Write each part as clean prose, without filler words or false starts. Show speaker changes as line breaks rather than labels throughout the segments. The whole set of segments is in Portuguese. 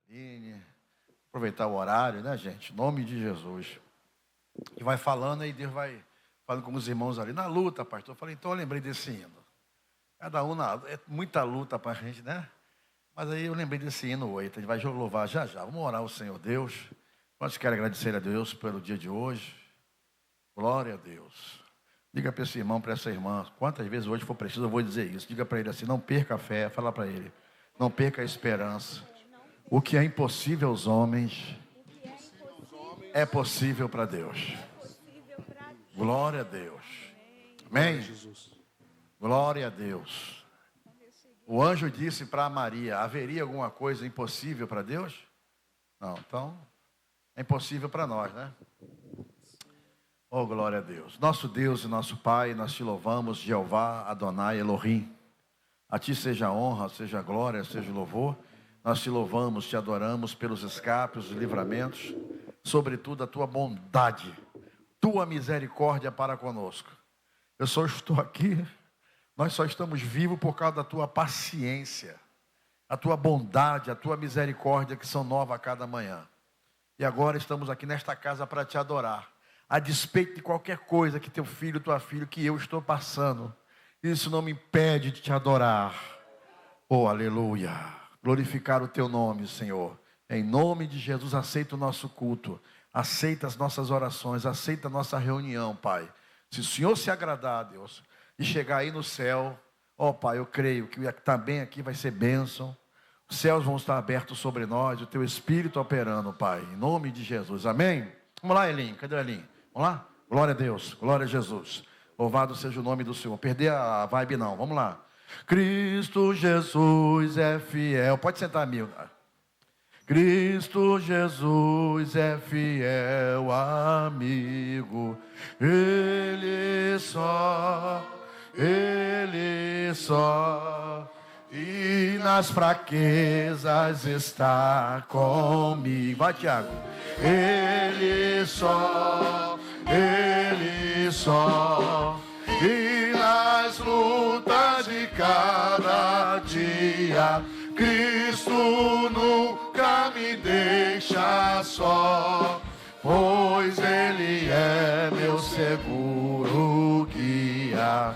Aline, aproveitar o horário, né, gente? Em nome de Jesus. E vai falando, aí Deus vai falando com os irmãos ali. Na luta, pastor. Eu falei, então eu lembrei desse hino. Cada um é muita luta para a gente, né? Mas aí eu lembrei desse hino 8. A gente vai louvar já já. Vamos orar ao Senhor Deus. Nós queremos agradecer a Deus pelo dia de hoje. Glória a Deus. Diga para esse irmão, para essa irmã, quantas vezes hoje for preciso, eu vou dizer isso. Diga para ele assim, não perca a fé. Fala para ele, não perca a esperança. O que é impossível aos homens é possível para Deus. Glória a Deus. Amém? Glória a Deus. O anjo disse para Maria, haveria alguma coisa impossível para Deus? Não, então é impossível para nós, né? Oh, glória a Deus. Nosso Deus e nosso Pai, nós te louvamos, Jeová, Adonai, Elohim. A ti seja a honra, seja a glória, seja o louvor. Nós te louvamos, te adoramos pelos escapes, os livramentos, sobretudo a tua bondade, tua misericórdia para conosco. Eu só estou aqui, nós só estamos vivos por causa da tua paciência, a tua bondade, a tua misericórdia que são novas a cada manhã. E agora estamos aqui nesta casa para te adorar. A despeito de qualquer coisa que teu filho, tua filha, que eu estou passando, isso não me impede de te adorar. Oh, aleluia. Glorificar o teu nome, Senhor. Em nome de Jesus, aceita o nosso culto. Aceita as nossas orações. Aceita a nossa reunião, Pai. Se o Senhor se agradar, Deus, e chegar aí no céu, ó Pai, eu creio que também aqui vai ser bênção. Os céus vão estar abertos sobre nós, o teu Espírito operando, Pai. Em nome de Jesus. Amém? Vamos lá, Elim. Cadê o Elim? Vamos lá? Glória a Deus. Glória a Jesus. Louvado seja o nome do Senhor. Perder a vibe não. Vamos lá. Cristo Jesus é fiel. Pode sentar, amigo. Cristo Jesus é fiel amigo. Ele só. E nas fraquezas está comigo. Vai, Tiago. Ele só. E nas lutas de cada dia, Cristo nunca me deixa só, pois Ele é meu seguro guia.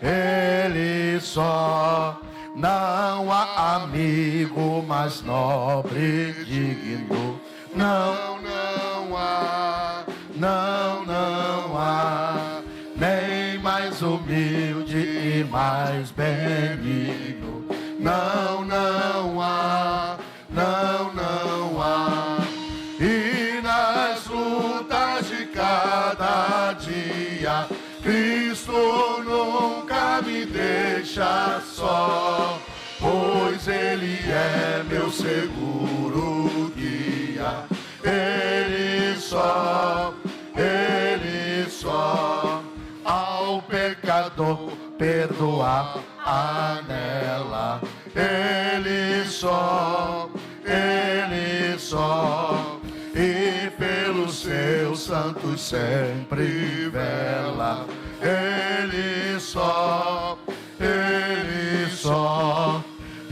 Ele só, não há amigo mais nobre e digno. Não há, nem mais humilde e mais benigno. Não há. E nas lutas de cada dia, Cristo nunca me deixa só, pois Ele é meu seguro guia. Ele só ao pecador perdoar anela. Ele só e pelos seus santos sempre vela. Ele só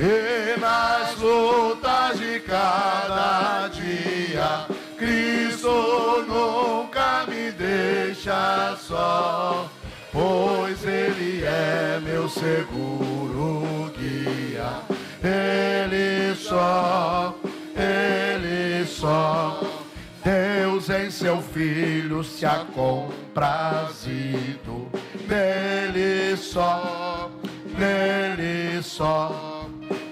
e nas lutas de cada dia, Cristo nunca me deixa só, pois Ele é meu seguro guia. Ele só, Deus em seu Filho se ha comprazido. Nele só,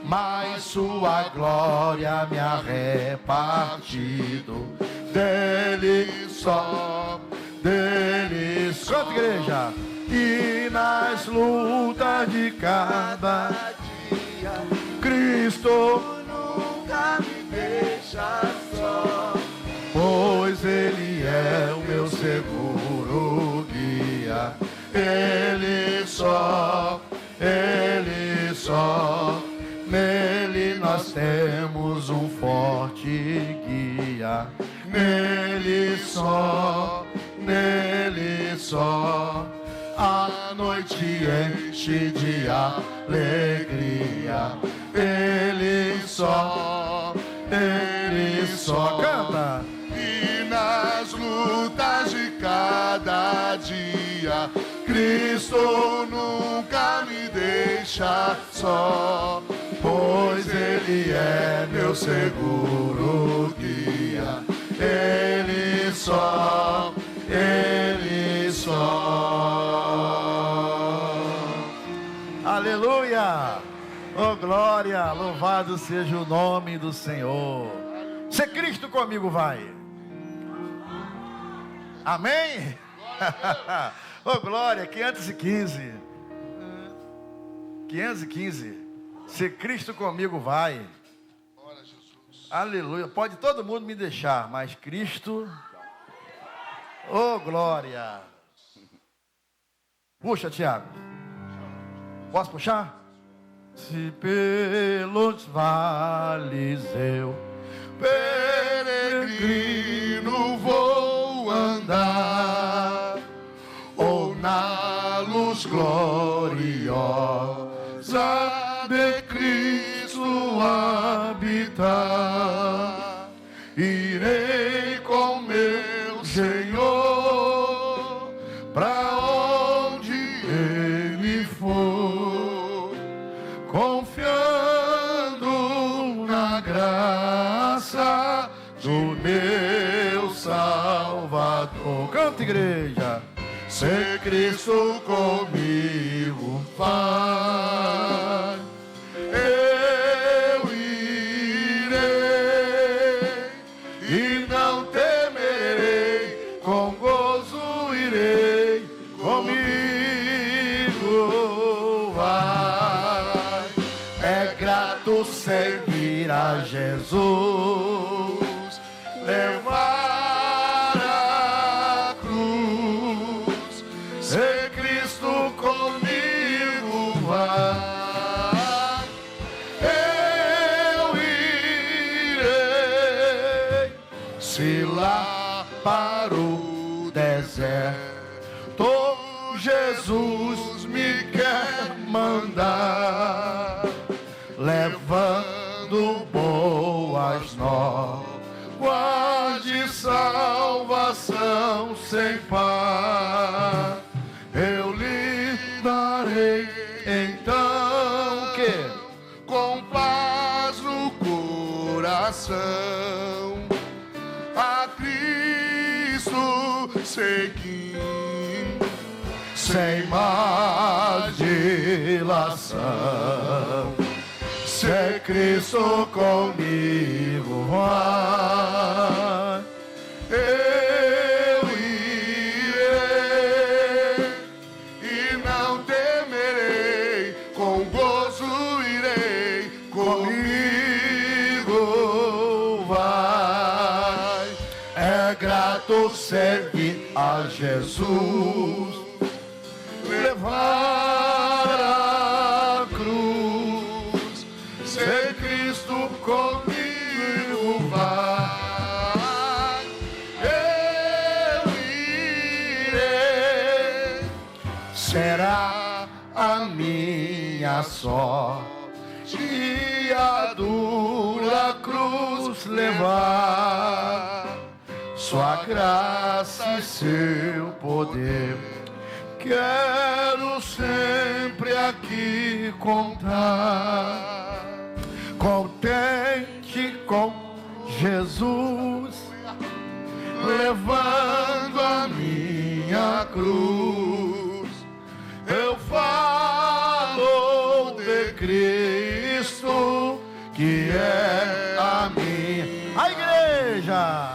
mas sua glória me ha repartido. Dele só, Canta, igreja. E nas lutas de cada dia, Cristo nunca me deixa só, pois Ele é o meu seguro guia. Ele só, nele nós temos um forte guia. Nele só, a noite enche de alegria. Ele só, Ele só. Canta.
E nas lutas de cada dia, Cristo nunca me deixa só, pois Ele é meu seguro guia. Ele só, Ele só.
Aleluia! Oh glória, louvado seja o nome do Senhor. Se Cristo comigo vai. Amém? Oh glória, 515. 515. Se Cristo comigo vai. Aleluia. Pode todo mundo me deixar, mas Cristo. Oh glória. Puxa, Tiago. Posso puxar? Se pelos vales eu
peregrino vou andar, ou na luz gloriosa de Cristo habitar, irei com meu Senhor pra onde Ele for, confiando na graça do meu Salvador.
Canta, igreja.
Se Cristo comigo vai, eu irei e não temerei, com gozo irei, comigo vai. É grato servir a Jesus, levar a cruz. Se Cristo comigo vai, eu irei. Se lá para o deserto Jesus me quer mandar, levando boas novas de salvação sem par, eu lhe darei então que com paz no coração a Cristo seguindo sem mais dilação. Se Cristo comigo vai, eu irei e não temerei, com gozo irei, comigo vai. É grato servir a Jesus, levar a cruz. Se Cristo comigo vai, eu irei. Será a minha sorte a dura cruz levar, sua graça e seu poder quero sempre aqui contar. Contente com Jesus, levando a minha cruz, eu falo de Cristo, que é a minha.
A igreja.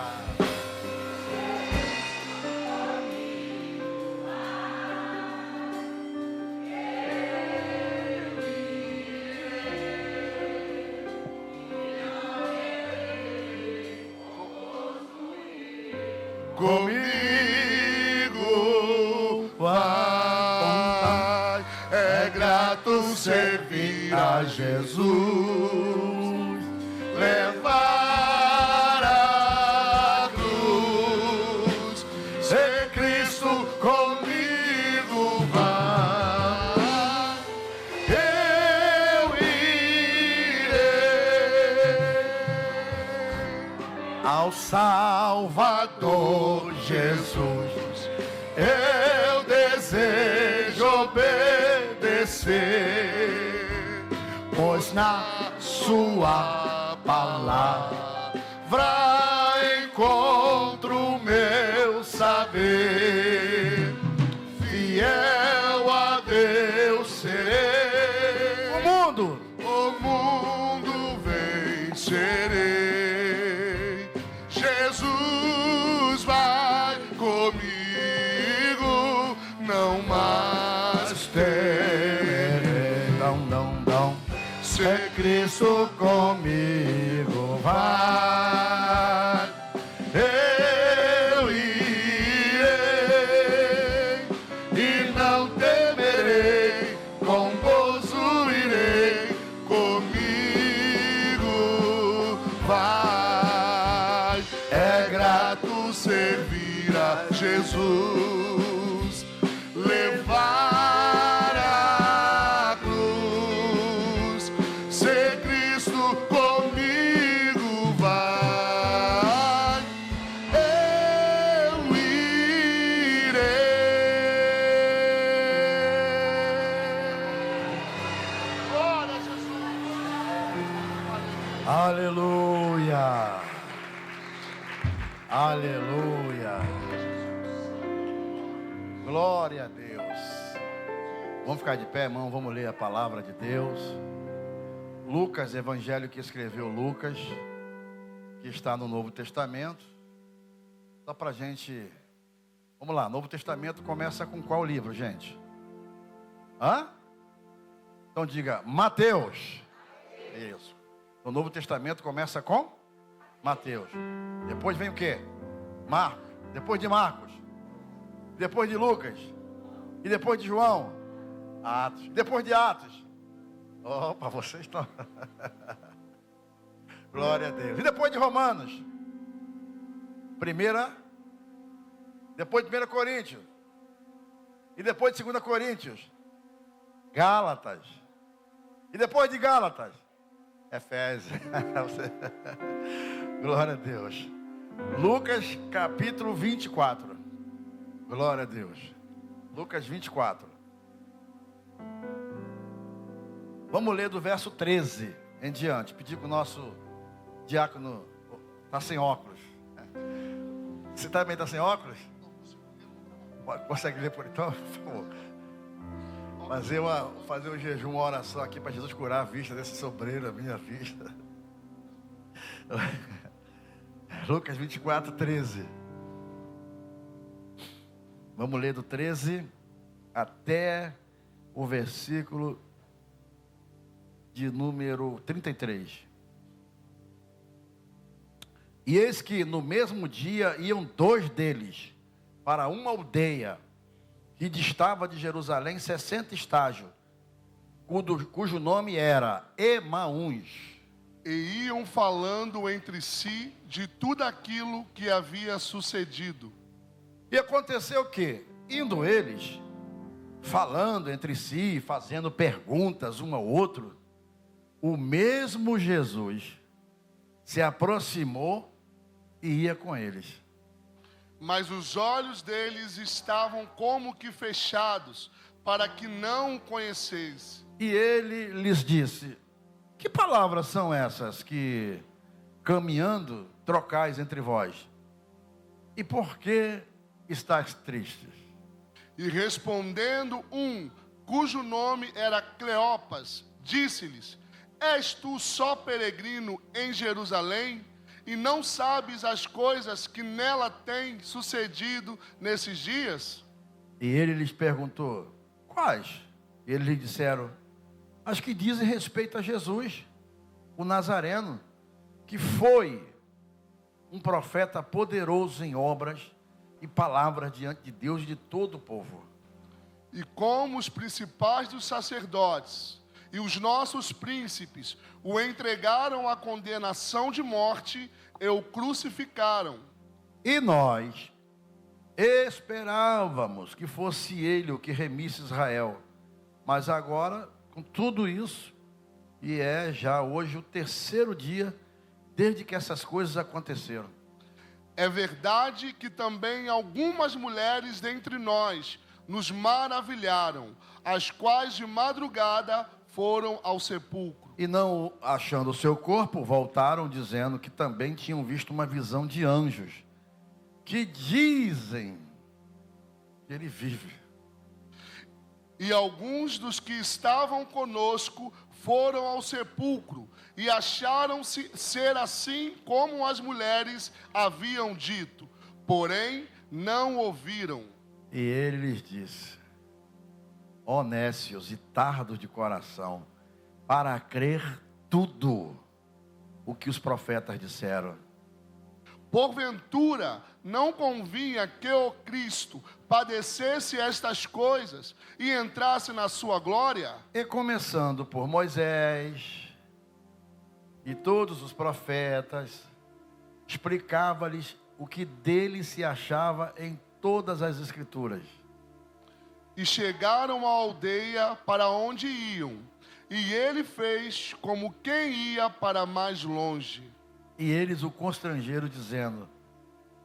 Comigo vai, é grato servir a Jesus, levar a cruz. Se Cristo comigo vai, eu irei
ao Salvador Jesus.
Eu desejo obedecer,
Pois na sua palavra
encontro o meu saber. Fiel a Deus serei, o mundo vencerei. Jesus vai comigo, não mais temerei.
Não.
Se
Cristo comigo vai,
eu irei e não temerei, com gozo irei, comigo vai. É grato servir a Jesus, levar a cruz, ser Cristo comigo vai, eu irei. Glória a Jesus.
aleluia, aleluia, glória a Deus. Vamos ficar de pé, irmão, vamos ler a palavra de Deus. Lucas, evangelho que escreveu Lucas, que está no Novo Testamento. Só pra gente, vamos lá, Novo Testamento começa com qual livro, gente? Então diga, Mateus. Isso. O Novo Testamento começa com Mateus. Depois vem o quê? Marcos. Depois de Marcos. Depois de Lucas. E depois de João. Atos. Depois de Atos. Opa, vocês estão... Glória a Deus. E depois de Romanos. Depois de 1 Coríntios. E depois de 2 Coríntios. Gálatas. E depois de Gálatas. Efésios. Glória a Deus. Lucas capítulo 24. Glória a Deus. Lucas 24. Vamos ler do verso 13 em diante. Pedir que o nosso diácono está sem óculos. Você também está sem óculos? Consegue ler por então? Por favor. Fazer um jejum, uma oração aqui para Jesus curar a vista desse sobreiro, a minha vista. Lucas 24, 13. Vamos ler do 13 até o versículo de número 33. E eis que no mesmo dia iam 2 deles para uma aldeia que distava de Jerusalém 60 estágios, cujo nome era Emaús.
E iam falando entre si de tudo aquilo que havia sucedido.
E aconteceu que, indo eles, falando entre si, fazendo perguntas um ao outro, o mesmo Jesus se aproximou e ia com eles.
Mas os olhos deles estavam como que fechados, para que não o conhecessem.
E ele lhes disse: que palavras são essas que, caminhando, trocais entre vós? E por que estáis tristes?
E respondendo cujo nome era Cleopas, disse-lhes: és tu só peregrino em Jerusalém, e não sabes as coisas que nela têm sucedido nesses dias?
E ele lhes perguntou: quais? E eles lhe disseram: as que dizem respeito a Jesus, o Nazareno, que foi um profeta poderoso em obras e palavras diante de Deus e de todo o povo.
E como os principais dos sacerdotes e os nossos príncipes o entregaram à condenação de morte e o crucificaram.
E nós esperávamos que fosse ele o que remisse Israel. Mas agora, com tudo isso, e é já hoje o 3º dia desde que essas coisas aconteceram.
É verdade que também algumas mulheres dentre nós nos maravilharam, as quais de madrugada foram ao sepulcro.
E não achando o seu corpo, voltaram dizendo que também tinham visto uma visão de anjos, que dizem que ele vive.
E alguns dos que estavam conosco foram ao sepulcro e acharam-se ser assim como as mulheres haviam dito, porém não ouviram.
E ele lhes disse: ó nécios e tardos de coração, para crer tudo o que os profetas disseram.
Porventura, não convinha que o Cristo padecesse estas coisas e entrasse na sua glória?
E começando por Moisés e todos os profetas, explicava-lhes o que dele se achava em todas as Escrituras.
E chegaram à aldeia para onde iam, e ele fez como quem ia para mais longe.
E eles o constrangeram, dizendo: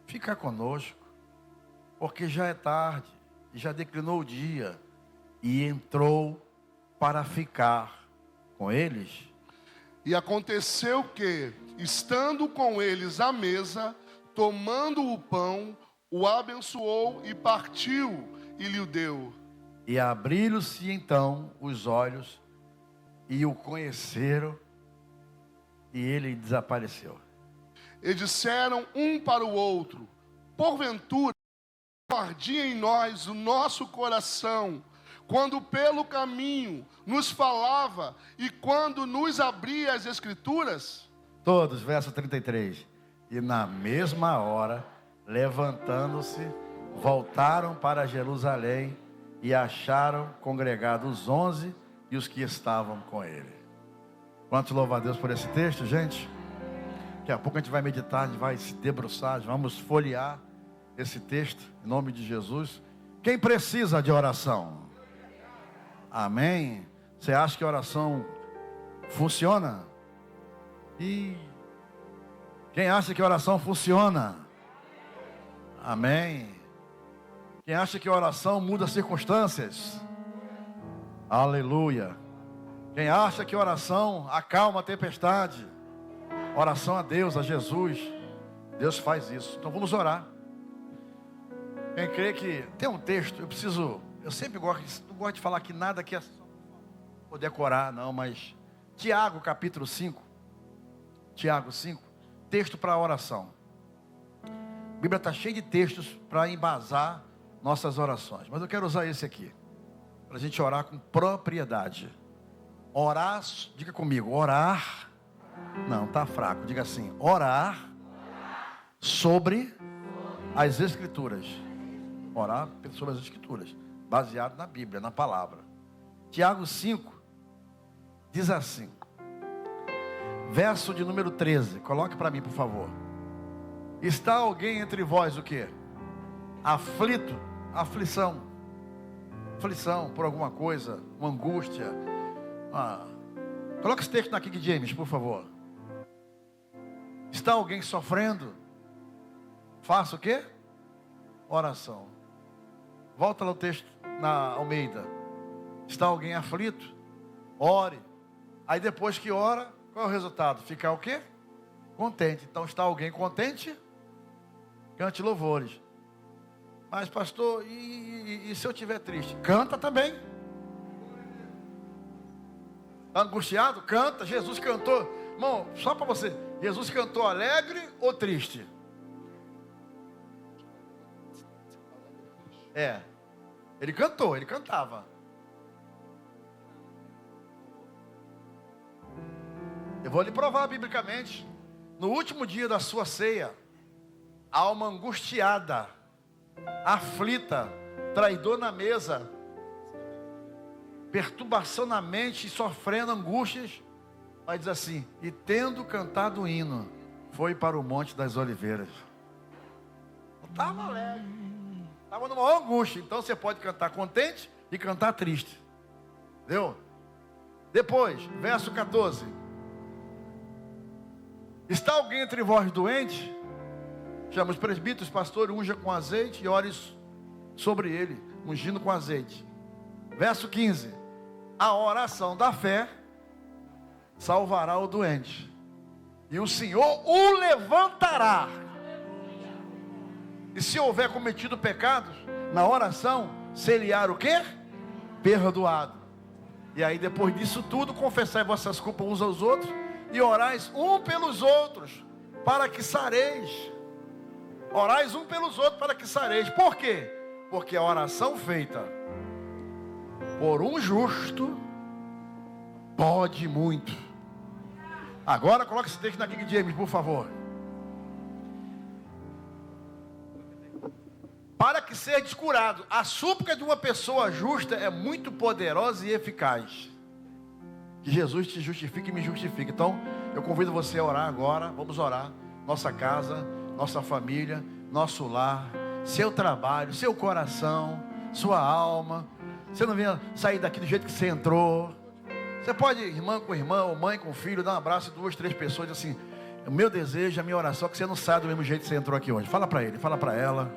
fica conosco, porque já é tarde, e já declinou o dia. E entrou para ficar com eles.
E aconteceu que, estando com eles à mesa, tomando o pão, o abençoou e partiu e lhe deu.
E abriram-se então os olhos, e o conheceram, e ele desapareceu.
E disseram um para o outro: porventura, ardia em nós o nosso coração, quando pelo caminho nos falava e quando nos abria as Escrituras?
Todos, verso 33. E na mesma hora, levantando-se, voltaram para Jerusalém e acharam congregados os 11 e os que estavam com ele. Quantos louva a Deus por esse texto, gente? Daqui a pouco a gente vai meditar, a gente vai se debruçar, vamos folhear esse texto, em nome de Jesus. Quem precisa de oração? Amém? Você acha que a oração funciona? E quem acha que a oração funciona? Amém? Quem acha que a oração muda circunstâncias? Aleluia. Quem acha que a oração acalma a tempestade? Oração a Deus, a Jesus. Deus faz isso. Então vamos orar. Quem crê que tem um texto, eu sempre não gosto de falar que nada aqui é só vou decorar, não, mas Tiago capítulo 5, Tiago 5, texto para oração. A Bíblia está cheia de textos para embasar nossas orações, mas eu quero usar esse aqui, para a gente orar com propriedade. Orar, diga comigo, orar, não, está fraco, diga assim, orar sobre as Escrituras. Orar sobre as Escrituras, baseado na Bíblia, na palavra. Tiago 5, diz assim, verso de número 13, coloque para mim, por favor. Está alguém entre vós o quê? Aflito, aflição por alguma coisa, uma angústia. Coloque esse texto na King James, por favor. Está alguém sofrendo? Faça o quê? Oração. Volta lá o texto na Almeida. Está alguém aflito? Ore. Aí depois que ora, qual é o resultado? Ficar o quê? Contente. Então está alguém contente? Cante louvores. Mas pastor, e se eu estiver triste? Canta também. Está angustiado? Canta. Jesus cantou. Irmão, só para você. Jesus cantou alegre ou triste? Ele cantou, ele cantava. Eu vou lhe provar biblicamente. No último dia da sua ceia, alma angustiada, aflita, traidor na mesa, perturbação na mente, sofrendo angústias, vai dizer assim: e tendo cantado o hino, foi para o Monte das Oliveiras. Não estava alegre. Estava numa angústia. Então você pode cantar contente e cantar triste. Entendeu? Depois, verso 14. Está alguém entre vós doente? Chama os presbíteros, pastor, unja com azeite e ore sobre ele, ungindo com azeite. Verso 15. A oração da fé salvará o doente, e o Senhor o levantará. E se houver cometido pecados, na oração, ser-lhe-á o quê? Perdoado. E aí depois disso tudo, confessai vossas culpas uns aos outros, e orais um pelos outros, para que sareis. Orais um pelos outros para que sareis. Por quê? Porque a oração feita por um justo pode muito. Agora coloque esse texto na King James, por favor. Para que seja curado. A súplica de uma pessoa justa é muito poderosa e eficaz. Que Jesus te justifique e me justifique. Então, eu convido você a orar agora. Vamos orar. Nossa casa, nossa família, nosso lar, seu trabalho, seu coração, sua alma. Você não venha sair daqui do jeito que você entrou. Você pode, irmã com irmã, ou mãe com filho, dar um abraço de 2, 3 pessoas, assim, o meu desejo, a minha oração é que você não saia do mesmo jeito que você entrou aqui hoje. Fala para ele, fala para ela.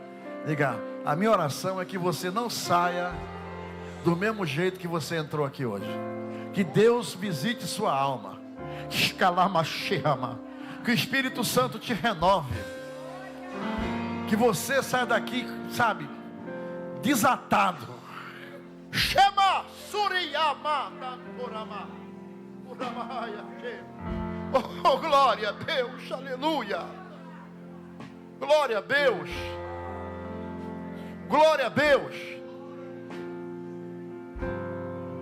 Diga, a minha oração é que você não saia do mesmo jeito que você entrou aqui hoje. Que Deus visite sua alma. Que o Espírito Santo te renove. Que você saia daqui, sabe, desatado. Shema Suriyama Kurama. Oh, glória a Deus, aleluia. Glória a Deus. Glória a Deus.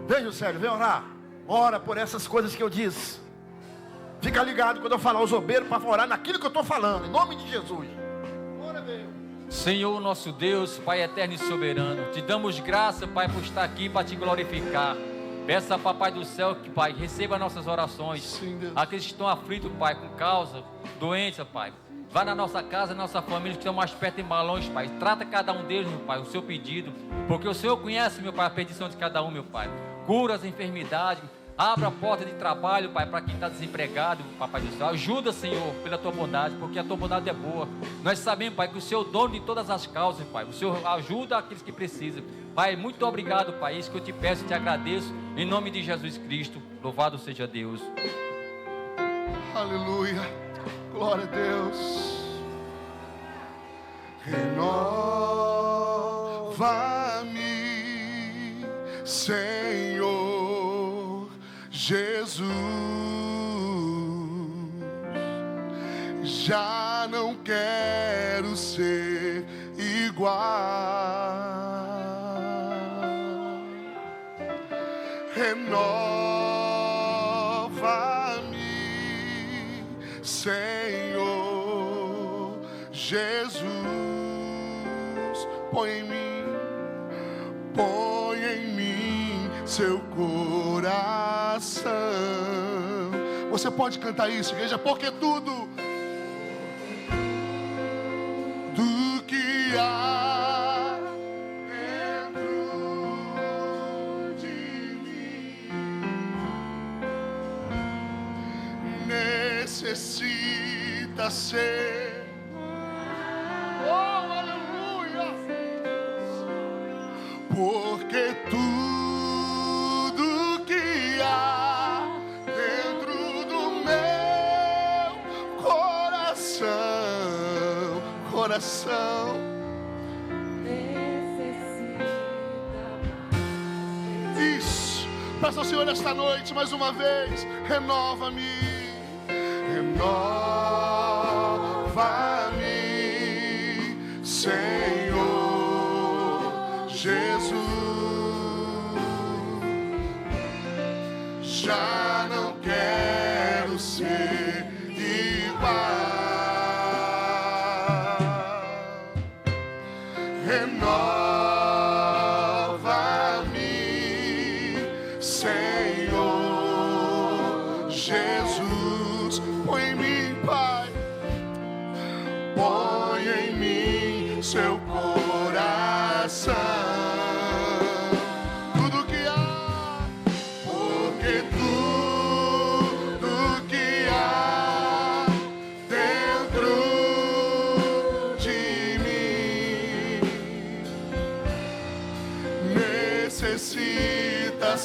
Veja o Sérgio, vem orar. Ora por essas coisas que eu disse. Fica ligado quando eu falar os obreiros para orar naquilo que eu estou falando, em nome de Jesus. Glória a Deus.
Senhor nosso Deus, Pai eterno e soberano, te damos graça, Pai, por estar aqui para te glorificar. Peça, Papai do céu, que, Pai, receba nossas orações.
Sim, Deus.
Aqueles que estão aflitos, Pai, com causa, doença, Pai. Vá na nossa casa, na nossa família, que estão mais perto em balões, Pai. Trata cada um deles, meu Pai, o seu pedido. Porque o Senhor conhece, meu Pai, a perdição de cada um, meu Pai. Cura as enfermidades. Abra a porta de trabalho, Pai, para quem está desempregado, Papai do céu. Ajuda, Senhor, pela tua bondade, porque a tua bondade é boa. Nós sabemos, Pai, que o Senhor é o dono de todas as causas, Pai. O Senhor ajuda aqueles que precisam. Pai, muito obrigado, Pai. Isso que eu te peço e te agradeço. Em nome de Jesus Cristo. Louvado seja Deus.
Aleluia. Glória a Deus. Renova-me, Senhor Jesus. Já não quero ser igual. Renova-me, Senhor Jesus. Põe em mim seu coração. Você pode cantar isso, igreja, porque tudo do que há dentro de mim necessita ser. Oh, aleluia! Porque tudo que há dentro do meu coração isso. Peça ao Senhor nesta noite mais uma vez. Renova-me, renova-me, Senhor Jesus. Já não quero ser igual. Renova-me, Senhor Jesus. Põe em mim, Pai, põe em mim seu coração. Tudo que há, porque tudo que há dentro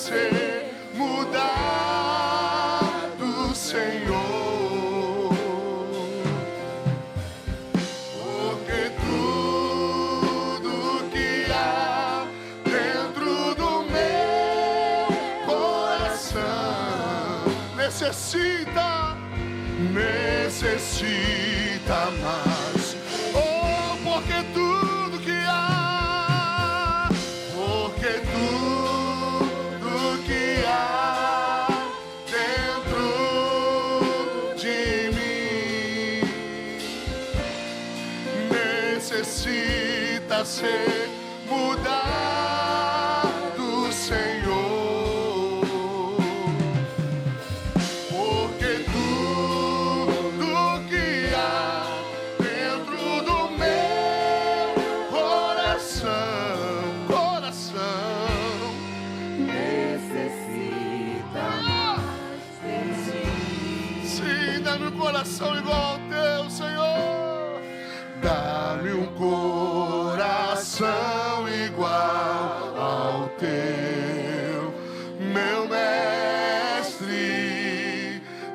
ser mudado, Senhor, porque tudo que há dentro do meu coração necessita mais. Oh, porque tudo que há, porque tudo que há dentro de mim necessita ser mudado, Senhor. Porque tudo que há dentro do meu coração
necessita mais de ti.
sim, dá-me um coração igual ao teu, Senhor. Dá-me um coração igual ao teu, meu mestre.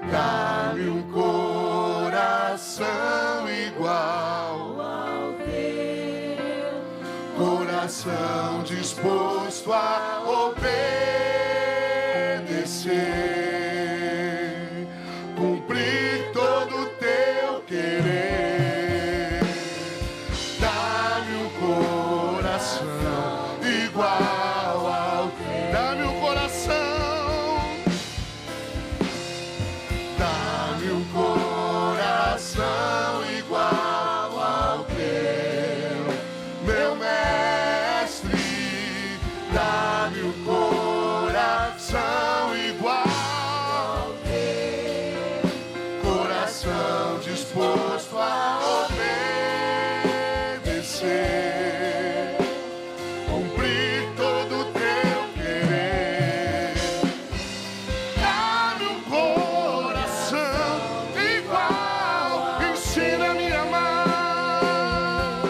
Dá-me um coração igual
Ao teu
coração disposto a obedecer, cumprir todo o teu querer. Dá-me um coração igual ao teu. Dá-me um coração. Dá-me um coração igual ao teu, meu mestre. Dá-me um coração igual ao teu, coração disposto a obedecer, cumprir todo o teu querer. Dá-me um coração igual, ensina-me a amar,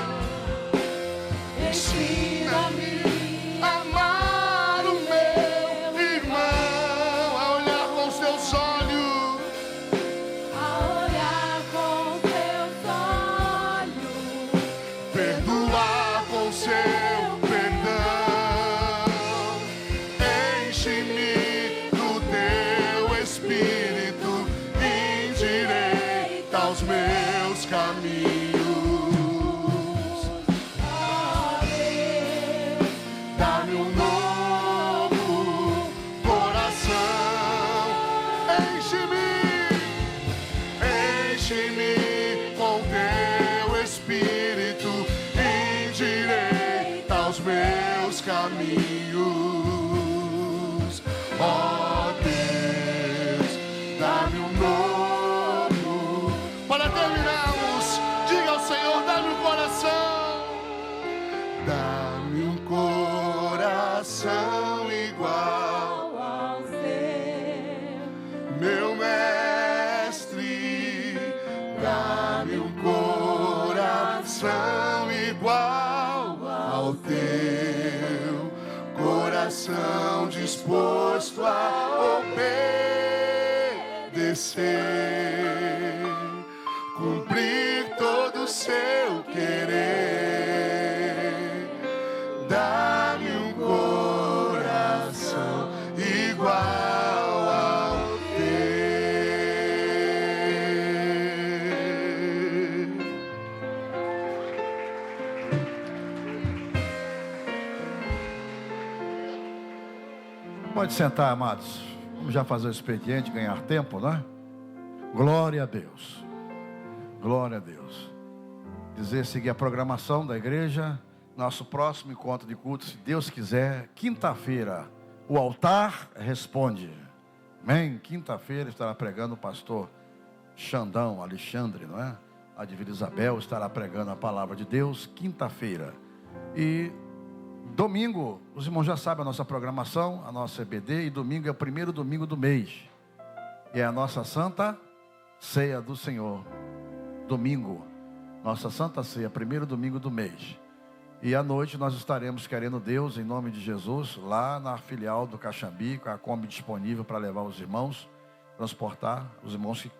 ensina-me a amar o meu irmão, a olhar com os teus olhos,
a olhar com teus olhos,
perdoar com seu perdão. Enche-me do teu espírito, endireita os meus caminhos.
ó Deus,
Dá-me um novo coração. Enche-me com teu espírito, endireita os meus caminhos. Ó Deus, dá-me um novo. Para terminarmos, diga ao Senhor: dá-me um coração. Dá-me um coração igual,
ao teu
meu mestre. Dá-me um coração igual ao teu, coração disposto a obedecer, cumprir todo o seu querer. Dá-me um coração igual ao teu.
Pode sentar, amados. Vamos já fazer o expediente, ganhar tempo, não é? Glória a Deus. Glória a Deus. Seguir a programação da igreja. Nosso próximo encontro de culto, se Deus quiser, quinta-feira, o altar responde. Amém? Quinta-feira estará pregando o pastor Alexandre, não é? A de Vila Isabel estará pregando a palavra de Deus, quinta-feira. E domingo, os irmãos já sabem a nossa programação, a nossa EBD, e domingo é o primeiro domingo do mês. E é a nossa Santa Ceia do Senhor. Domingo, nossa Santa Ceia, primeiro domingo do mês. E à noite nós estaremos, querendo Deus, em nome de Jesus, lá na filial do Caxambi, com a Kombi disponível para levar os irmãos, transportar os irmãos que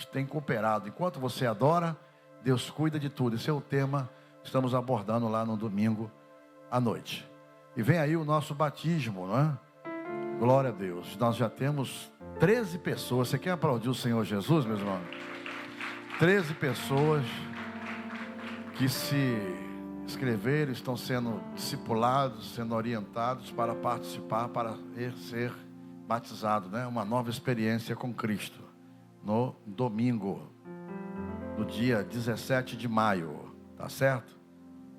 têm cooperado. Enquanto você adora, Deus cuida de tudo. Esse é o tema que estamos abordando lá no domingo à noite. E vem aí o nosso batismo, não é? Glória a Deus. Nós já temos 13 pessoas. Você quer aplaudir o Senhor Jesus, meus irmãos? 13 pessoas que se inscreveram, estão sendo discipulados, sendo orientados para participar, para ser batizado, né? Uma nova experiência com Cristo. No domingo, no dia 17 de maio, tá certo?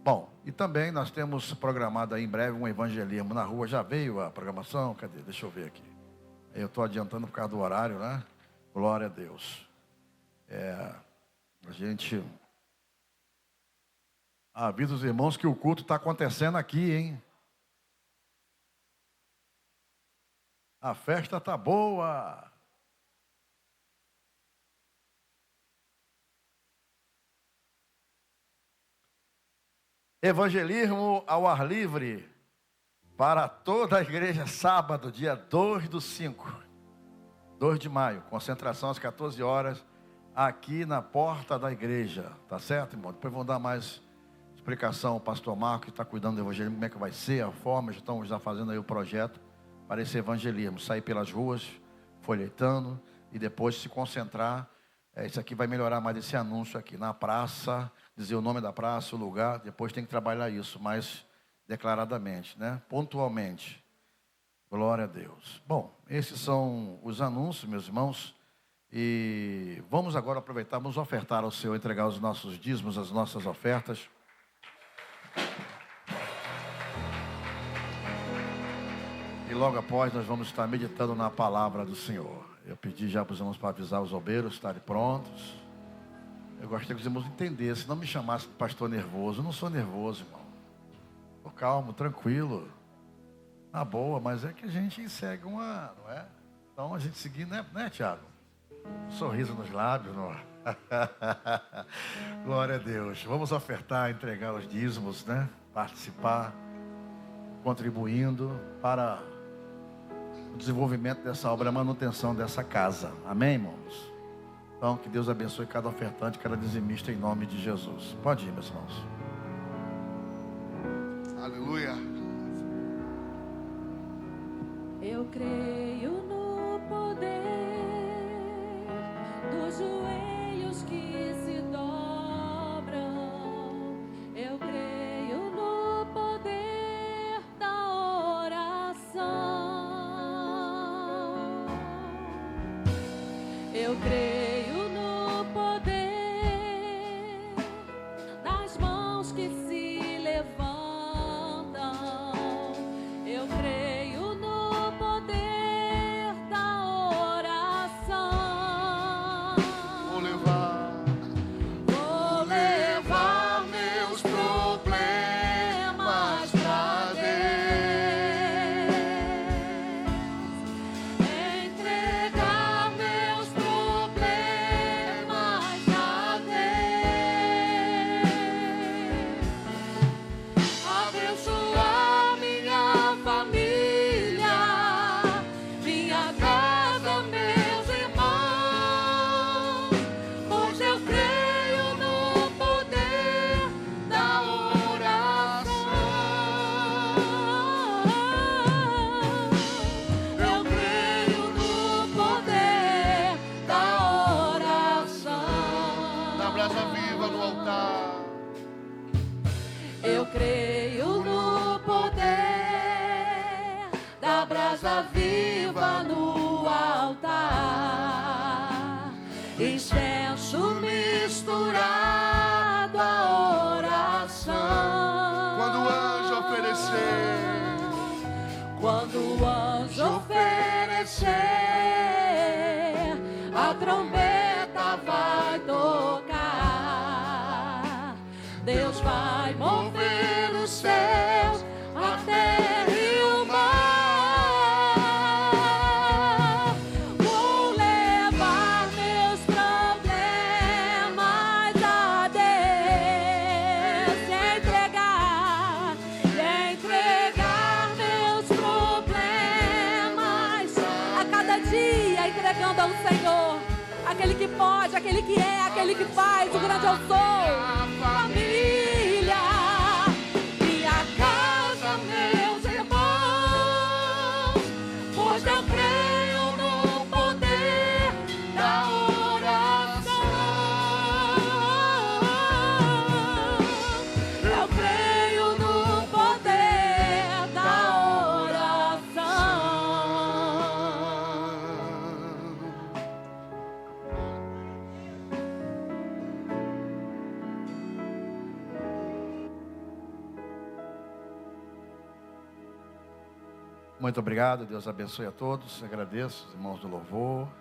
Bom, e também nós temos programado aí em breve um evangelismo na rua. Já veio a programação? Cadê? Deixa eu ver aqui. Eu estou adiantando por causa do horário, né? Glória a Deus. A gente avisa os irmãos que o culto está acontecendo aqui, hein? A festa está boa. Evangelismo ao ar livre para toda a igreja, sábado, dia 2/5, 2 de maio, concentração às 14 horas, aqui na porta da igreja, tá certo, irmão? Depois vão dar mais explicação ao pastor Marco, que está cuidando do evangelismo, como é que vai ser, a forma, já estão já fazendo aí o projeto para esse evangelismo, sair pelas ruas, folhetando, e depois se concentrar. Isso aqui vai melhorar mais esse anúncio aqui na praça, dizer o nome da praça, o lugar, depois tem que trabalhar isso mais declaradamente, né? Pontualmente. Glória a Deus. Bom, esses são os anúncios, meus irmãos, e vamos agora aproveitar, vamos ofertar ao Senhor, entregar os nossos dízimos, as nossas ofertas. E logo após nós vamos estar meditando na palavra do Senhor. Eu pedi já para os irmãos para avisar os obreiros, estarem prontos. Eu gostaria que os irmãos entendessem, se não me chamassem de pastor nervoso. Eu não sou nervoso, irmão. Estou calmo, tranquilo. Na boa, mas é que a gente segue uma, não é? Então a gente seguir, né, Tiago? Um sorriso nos lábios, não é? Glória a Deus. Vamos ofertar, entregar os dízimos, né? Participar, contribuindo para o desenvolvimento dessa obra, a manutenção dessa casa. Amém, irmãos? Então, que Deus abençoe cada ofertante, cada dizimista, em nome de Jesus. Pode ir, meus irmãos.
Aleluia.
Eu creio no poder dos joelhos que se dobram. Eu creio no poder da oração. Eu creio no poder das mãos que se levantam. Eu creio no poder da oração.
Vou levar meus problemas pra Deus. Entregar meus problemas a Deus. Abençoar minha família, minha casa, meus irmãos, pois eu creio no poder da oração. Eu creio no poder da oração. Na brasa viva no altar. Eu creio no poder da brasa viva no altar. Incenso misturado à oração. Quando o anjo oferecer, quando o anjo oferecer, a trombeta vai tocar. Deus vai mover os céus, a terra e o mar. Vou levar meus problemas a Deus, entregar
paz, o grande eu sou. Família, minha casa, meus irmãos, pois eu creio no poder da oração. Eu creio no poder da oração.
Muito obrigado, Deus abençoe a todos. Agradeço os irmãos do louvor,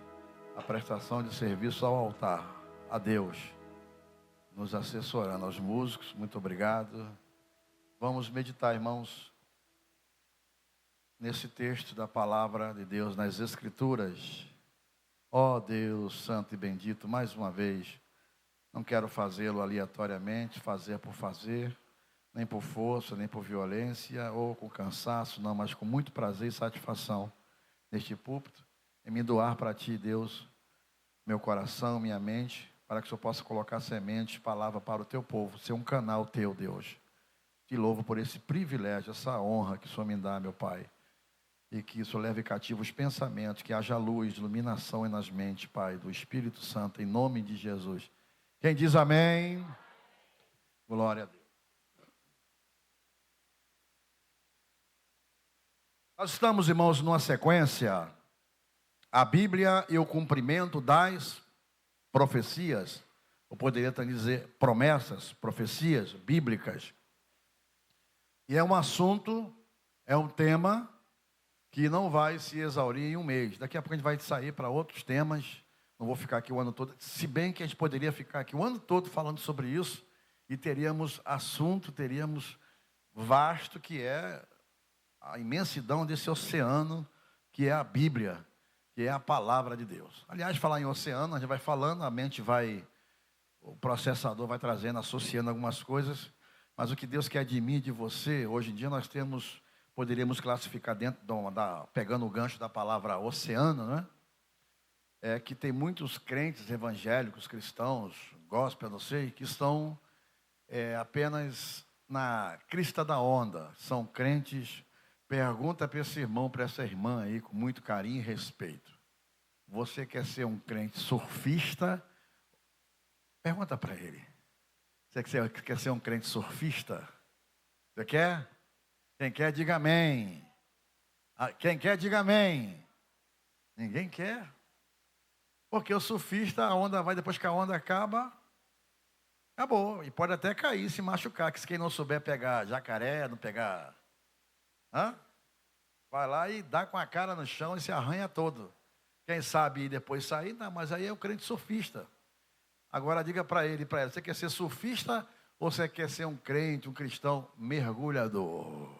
a prestação de serviço ao altar, a Deus, nos assessorando, aos músicos, muito obrigado. Vamos meditar, irmãos, nesse texto da palavra de Deus, nas Escrituras. Ó Deus santo e bendito, mais uma vez, não quero fazê-lo aleatoriamente, fazer por fazer, nem por força, nem por violência, ou com cansaço, não, mas com muito prazer e satisfação neste púlpito, em me doar para Ti, Deus, meu coração, minha mente, para que o Senhor possa colocar semente, palavra para o Teu povo, ser um canal Teu, Deus. Te louvo por esse privilégio, essa honra que o Senhor me dá, meu Pai, e que isso leve cativo os pensamentos, que haja luz, iluminação nas mentes, Pai, do Espírito Santo, em nome de Jesus. Quem diz amém? Glória a Deus. Nós estamos, irmãos, numa sequência, a Bíblia e o cumprimento das profecias, eu poderia também dizer promessas, profecias bíblicas. E é um assunto, é um tema que não vai se exaurir em um mês. Daqui a pouco a gente vai sair para outros temas, não vou ficar aqui o ano todo, se bem que a gente poderia ficar aqui o ano todo falando sobre isso, e teríamos assunto, teríamos vasto, que é a imensidão desse oceano, que é a Bíblia, que é a palavra de Deus. Aliás, falar em oceano, a gente vai falando, a mente vai, o processador vai trazendo, associando algumas coisas, mas o que Deus quer de mim e de você, hoje em dia nós temos, poderíamos classificar dentro, pegando o gancho da palavra oceano, né? É que tem muitos crentes evangélicos, cristãos, gospel, não sei, que estão apenas na crista da onda, são crentes. Pergunta para esse irmão, para essa irmã aí, com muito carinho e respeito. Você quer ser um crente surfista? Pergunta para ele. Você quer ser um crente surfista? Você quer? Quem quer, diga amém. Quem quer, diga amém. Ninguém quer. Porque o surfista, a onda vai, depois que a onda acaba, acabou. E pode até cair, se machucar, que se quem não souber pegar jacaré, não pegar... Vai lá e dá com a cara no chão e se arranha todo. Quem sabe ir depois sair, não, mas aí é o crente surfista. Agora diga para ele, você quer ser surfista ou você quer ser um crente, um cristão mergulhador?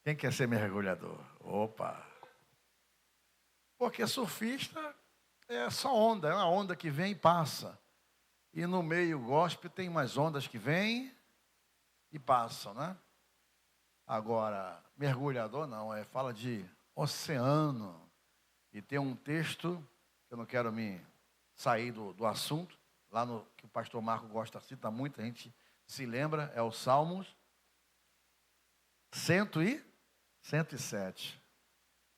Quem quer ser mergulhador? Opa! Porque surfista é só onda, é uma onda que vem e passa. E no meio gospel tem umas ondas que vêm e passam, né? Agora, mergulhador não, fala de oceano. E tem um texto, que eu não quero me sair do assunto, lá no que o pastor Marco gosta, cita muito, a gente se lembra, é o Salmos 107.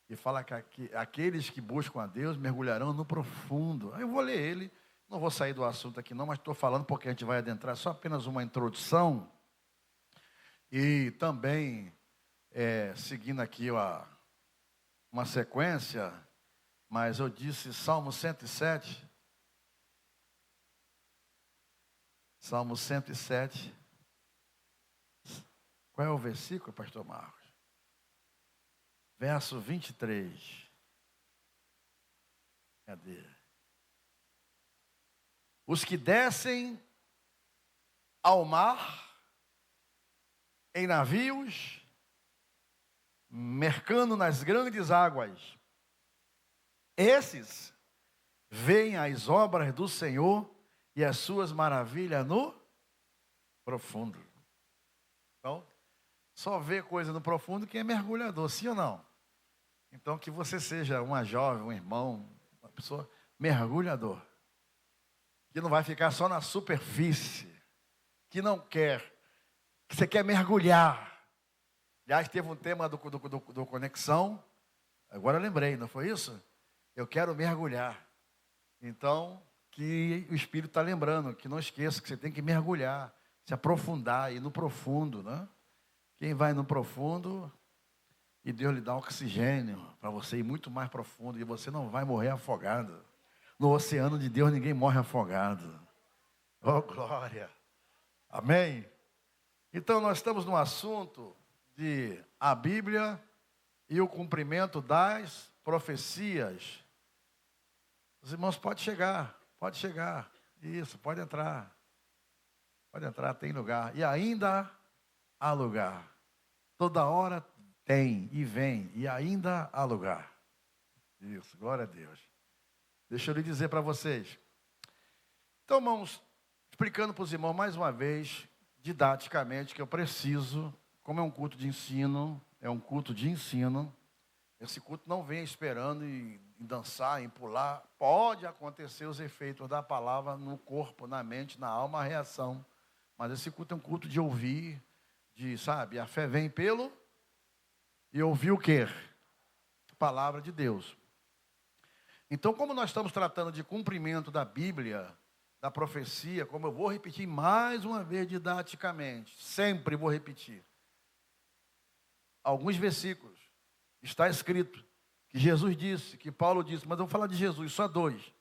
E fala que aqueles que buscam a Deus mergulharão no profundo. Aí eu vou ler ele, não vou sair do assunto aqui não, mas estou falando porque a gente vai adentrar, só apenas uma introdução. E também, seguindo aqui uma sequência, mas eu disse Salmo 107. Salmo 107. Qual é o versículo, pastor Marcos? Verso 23. Cadê? Os que descem ao mar em navios, mercando nas grandes águas, esses veem as obras do Senhor e as suas maravilhas no profundo. Então, só vê coisa no profundo quem é mergulhador, sim ou não? Então, que você seja uma jovem, um irmão, uma pessoa mergulhador, que não vai ficar só na superfície, que não quer, que você quer mergulhar. Aliás, teve um tema do Conexão, agora eu lembrei, não foi isso? Eu quero mergulhar. Então, que o Espírito está lembrando, que não esqueça que você tem que mergulhar, se aprofundar, ir no profundo, né? Quem vai no profundo, e Deus lhe dá oxigênio para você ir muito mais profundo, e você não vai morrer afogado. No oceano de Deus ninguém morre afogado. Oh, glória! Amém? Então nós estamos no assunto de a Bíblia e o cumprimento das profecias. Os irmãos podem chegar, pode chegar. Isso, pode entrar. Pode entrar, tem lugar. E ainda há lugar. Toda hora tem e vem, e ainda há lugar. Isso, glória a Deus. Deixa eu lhe dizer para vocês. Então, irmãos, explicando para os irmãos mais uma vez, didaticamente, que eu preciso, como é um culto de ensino, esse culto não vem esperando em dançar, em pular. Pode acontecer os efeitos da palavra no corpo, na mente, na alma, a reação. Mas esse culto é um culto de ouvir, sabe, a fé vem pelo e ouvir o quê? A palavra de Deus. Então, como nós estamos tratando de cumprimento da Bíblia, da profecia, como eu vou repetir mais uma vez didaticamente, sempre vou repetir. Alguns versículos, está escrito que Jesus disse, que Paulo disse, mas eu vou falar de Jesus, só 2.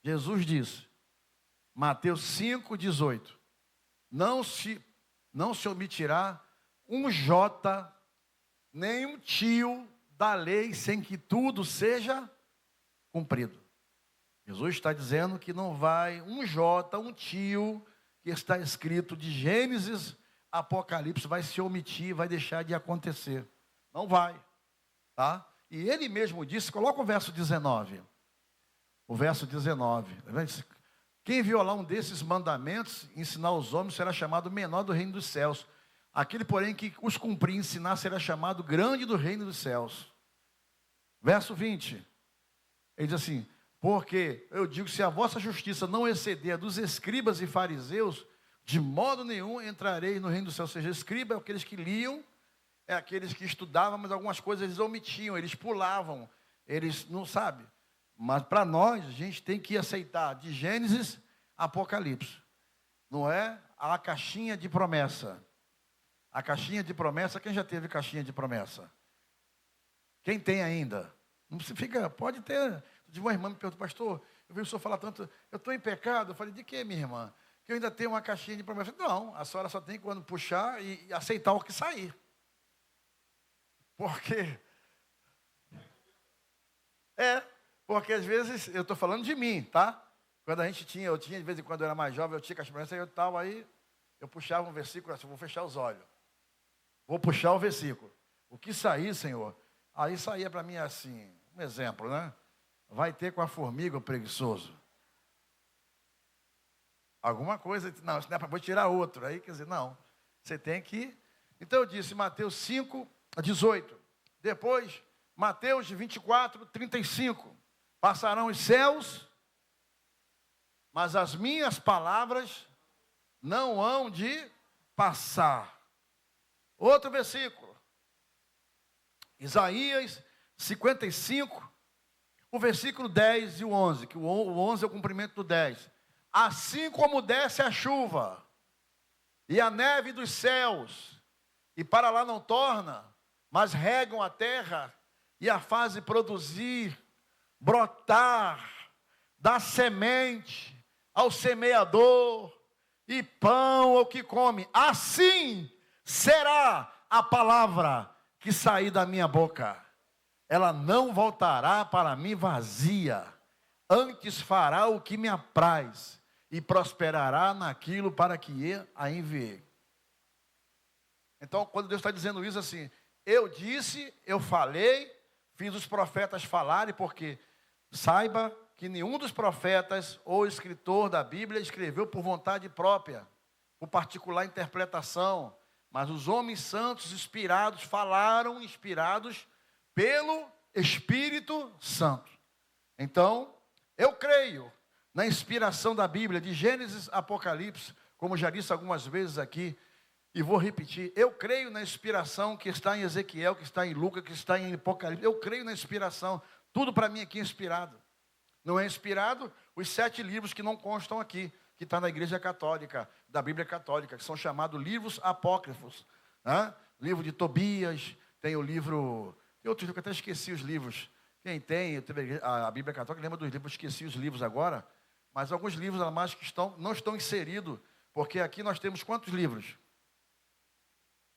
Jesus disse, Mateus 5,18, não se omitirá um jota, nem um tio da lei, sem que tudo seja cumprido. Jesus está dizendo que não vai um jota, um tio, que está escrito de Gênesis, Apocalipse, vai se omitir, vai deixar de acontecer. Não vai. Tá? E ele mesmo disse, coloca o verso 19. O verso 19. Quem violar um desses mandamentos, ensinar aos homens, será chamado menor do reino dos céus. Aquele, porém, que os cumprir e ensinar, será chamado grande do reino dos céus. Verso 20. Ele diz assim, porque eu digo, se a vossa justiça não exceder a dos escribas e fariseus, de modo nenhum entrareis no reino dos céus. Ou seja, escriba é aqueles que liam, é aqueles que estudavam, mas algumas coisas eles omitiam, eles pulavam, eles não sabem. Mas para nós, a gente tem que aceitar de Gênesis a Apocalipse. Não é a caixinha de promessa. A caixinha de promessa, quem já teve caixinha de promessa? Quem tem ainda? Não se fica, pode ter. De uma irmã me perguntou, pastor, eu vi o senhor falar tanto, eu estou em pecado. Eu falei, de que, minha irmã? Que eu ainda tenho uma caixinha de promessa. Não, a senhora só tem quando puxar e aceitar o que sair. Porque às vezes, eu estou falando de mim, tá? Quando eu tinha, de vez em quando eu era mais jovem, eu tinha caixinha de promessa, eu estava aí, eu puxava um versículo assim, vou fechar os olhos. Vou puxar o versículo. O que sair, Senhor? Aí saía para mim assim, um exemplo, né? Vai ter com a formiga o preguiçoso. Alguma coisa, não, isso não é para vou tirar outro. Aí, quer dizer, não, você tem que... Então eu disse, Mateus 5,18. Depois, Mateus 24,35. Passarão os céus, mas as minhas palavras não hão de passar. Outro versículo. Isaías 55, o versículo 10 e o 11, que o 11 é o cumprimento do 10. Assim como desce a chuva e a neve dos céus, e para lá não torna, mas regam a terra e a fazem produzir, brotar, dar semente ao semeador e pão ao que come. Assim será a palavra que sair da minha boca. Ela não voltará para mim vazia, antes fará o que me apraz e prosperará naquilo para que a enviei. Então, quando Deus está dizendo isso assim, eu disse, eu falei, fiz os profetas falarem, porque saiba que nenhum dos profetas ou escritor da Bíblia escreveu por vontade própria, por particular interpretação, mas os homens santos inspirados falaram, inspirados pelo Espírito Santo. Então, Eu creio na inspiração da Bíblia, de Gênesis, Apocalipse, como já disse algumas vezes aqui, e vou repetir, eu creio na inspiração que está em Ezequiel, que está em Lucas, que está em Apocalipse. Eu creio na inspiração. Tudo para mim aqui é inspirado. Não é inspirado os 7 livros que não constam aqui, que está na Igreja Católica, da Bíblia Católica, que são chamados livros apócrifos. Né? Livro de Tobias, tem o livro... Tem outros livros que eu até esqueci os livros. Quem tem a Bíblia Católica lembra dos livros, eu esqueci os livros agora, mas alguns livros a mais que não estão inseridos, porque aqui nós temos quantos livros?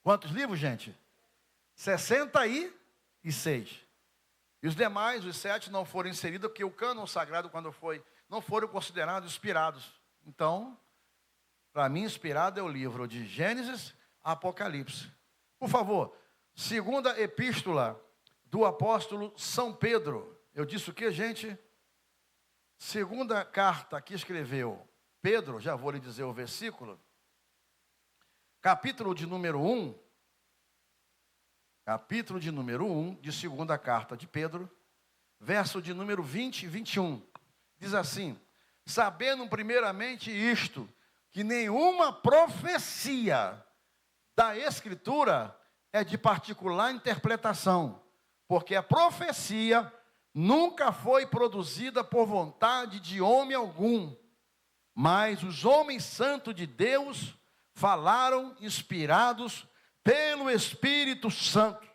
Quantos livros, gente? 66. E os demais, os 7, não foram inseridos, porque o cânon sagrado, quando não foram considerados inspirados. Então, para mim, inspirado é o livro de Gênesis, Apocalipse. Por favor, segunda epístola do apóstolo São Pedro. Eu disse o que, gente? Segunda carta que escreveu Pedro, já vou lhe dizer o versículo. Capítulo de número 1. Capítulo de número 1, de segunda carta de Pedro, verso de número 20 e 21. Diz assim: sabendo primeiramente isto, que nenhuma profecia da Escritura é de particular interpretação, porque a profecia nunca foi produzida por vontade de homem algum, mas os homens santos de Deus falaram inspirados pelo Espírito Santo.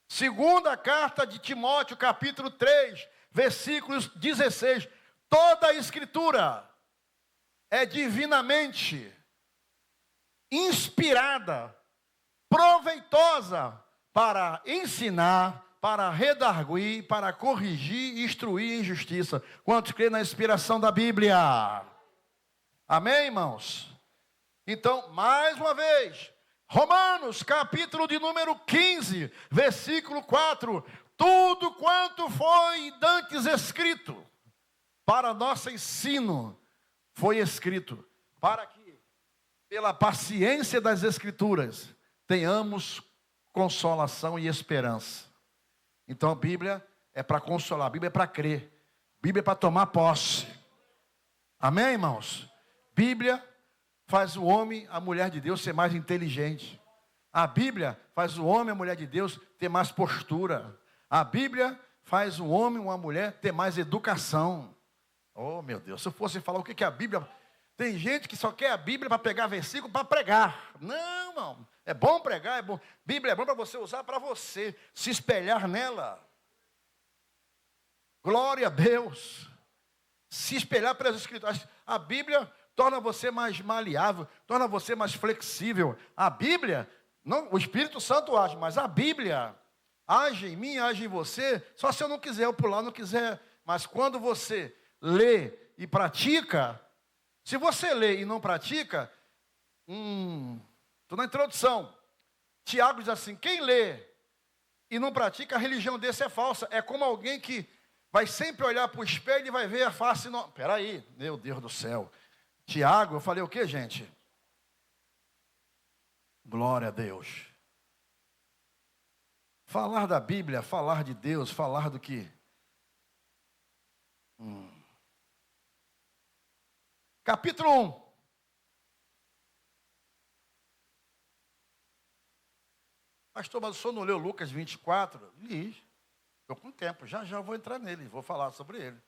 Segunda carta de Timóteo, capítulo 3, versículos 16. Toda a Escritura é divinamente inspirada, proveitosa para ensinar, para redarguir, para corrigir e instruir em justiça. Quantos creem na inspiração da Bíblia? Amém, irmãos? Então, mais uma vez, Romanos, capítulo de número 15, versículo 4. Tudo quanto foi dantes escrito, para nosso ensino, foi escrito, para que, pela paciência das Escrituras, tenhamos consolação e esperança. Então a Bíblia é para consolar, a Bíblia é para crer, a Bíblia é para tomar posse. Amém, irmãos? Bíblia faz o homem, a mulher de Deus ser mais inteligente. A Bíblia faz o homem, a mulher de Deus ter mais postura. A Bíblia faz o homem, uma mulher ter mais educação. Oh, meu Deus, se eu fosse falar o que é a Bíblia... Tem gente que só quer a Bíblia para pegar versículo para pregar. Não, irmão. É bom pregar, é bom. Bíblia é bom para você usar para você se espelhar nela. Glória a Deus. Se espelhar pelas Escrituras. A Bíblia torna você mais maleável, torna você mais flexível. A Bíblia, não, o Espírito Santo age, mas a Bíblia age em mim, age em você, só se eu não quiser, eu pular, não quiser. Mas quando você lê e pratica, se você lê e não pratica, estou na introdução. Tiago diz assim: quem lê e não pratica, a religião desse é falsa. É como alguém que vai sempre olhar para o espelho e vai ver a face... Peraí, meu Deus do céu. Tiago, eu falei o que, gente? Glória a Deus. Falar da Bíblia, falar de Deus, falar do que... Capítulo 1. Pastor, mas o senhor não leu Lucas 24? Li. Estou com tempo, já vou entrar nele, vou falar sobre ele.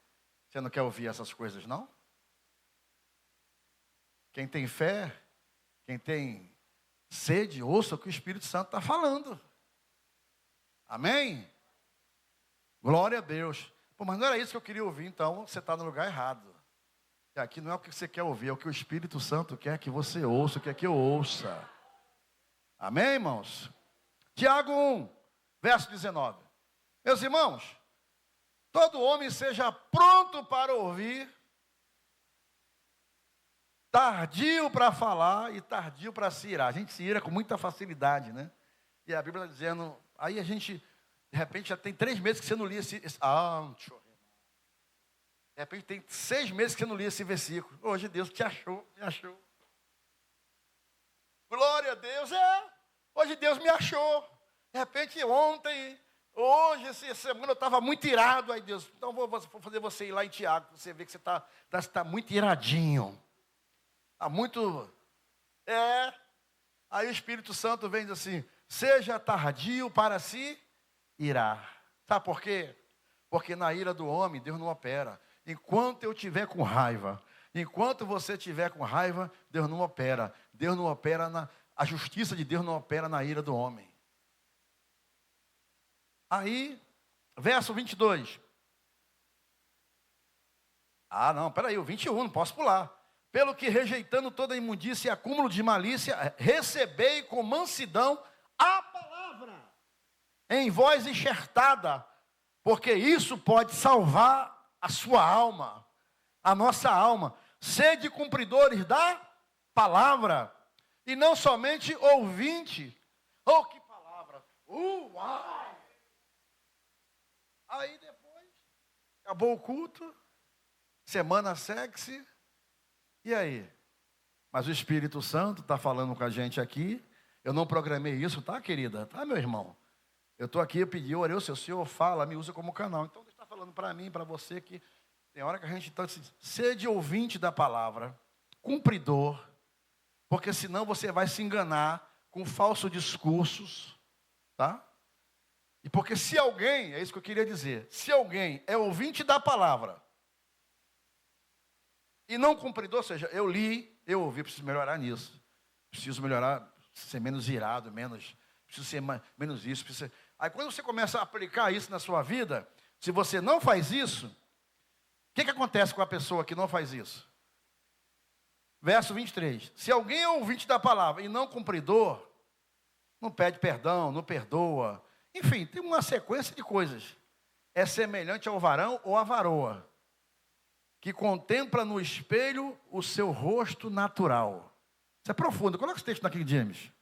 Você não quer ouvir essas coisas, não? Quem tem fé, quem tem sede, ouça o que o Espírito Santo está falando. Amém? Glória a Deus. Pô, mas não era isso que eu queria ouvir, então você está no lugar errado. E aqui não é o que você quer ouvir, é o que o Espírito Santo quer que você ouça, quer que eu ouça. Amém, irmãos? Tiago 1, verso 19. Meus irmãos, todo homem seja pronto para ouvir, tardio para falar e tardio para se irar. A gente se ira com muita facilidade, né? E a Bíblia está dizendo, aí a gente, de repente, já tem 3 meses que você não lia esse... deixa eu ver. De repente tem 6 meses que você não lia esse versículo. Hoje Deus te achou, me achou. Glória a Deus, hoje Deus me achou. De repente ontem Hoje, essa semana, eu estava muito irado. Aí Deus, então vou fazer você ir lá em Tiago. Você vê que você está muito iradinho. Está muito... Aí o Espírito Santo vem e diz assim, seja tardio para se irar. Sabe por quê? Porque na ira do homem, Deus não opera. Enquanto eu estiver com raiva, enquanto você estiver com raiva, Deus não opera. Deus não opera a justiça de Deus não opera na ira do homem. Aí, verso 22. Ah, não, peraí, o 21, não posso pular. Pelo que rejeitando toda imundícia e acúmulo de malícia, recebei com mansidão a palavra em voz enxertada, porque isso pode salvar a sua alma, a nossa alma. Sede cumpridores da palavra, e não somente ouvinte. Oh, que palavra! Uau! Aí depois, acabou o culto, semana sexy, e aí? Mas o Espírito Santo está falando com a gente aqui. Eu não programei isso, tá, querida? Tá, meu irmão? Eu estou aqui, eu pedi, orei, o Senhor fala, me usa como canal. Então, Deus está falando para mim, para você, que tem hora que a gente está assim, sede ouvinte da palavra, cumpridor, porque senão você vai se enganar com falsos discursos, tá? E porque se alguém, é isso que eu queria dizer, se alguém é ouvinte da palavra e não cumpridor, ou seja, eu li, eu ouvi, preciso melhorar nisso. Preciso melhorar, ser menos irado, preciso ser menos isso. Aí quando você começa a aplicar isso na sua vida, se você não faz isso, o que acontece com a pessoa que não faz isso? Verso 23. Se alguém é ouvinte da palavra e não cumpridor, não pede perdão, não perdoa. Enfim, tem uma sequência de coisas. É semelhante ao varão ou à varoa, que contempla no espelho o seu rosto natural. Isso é profundo. Coloca esse texto na King James.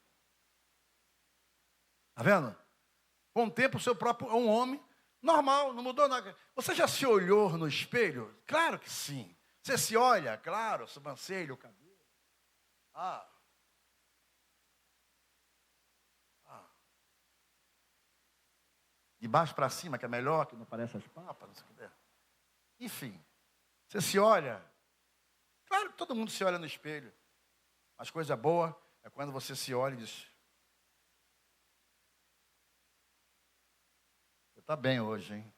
Está vendo? Contempla o seu próprio, um homem normal, não mudou nada. Você já se olhou no espelho? Claro que sim. Você se olha, claro, sobrancelha, o cabelo. De baixo para cima, que é melhor, que não parece as papas, não sei o que. Enfim, você se olha. Claro que todo mundo se olha no espelho. Mas coisa boa é quando você se olha e diz, você está bem hoje, hein?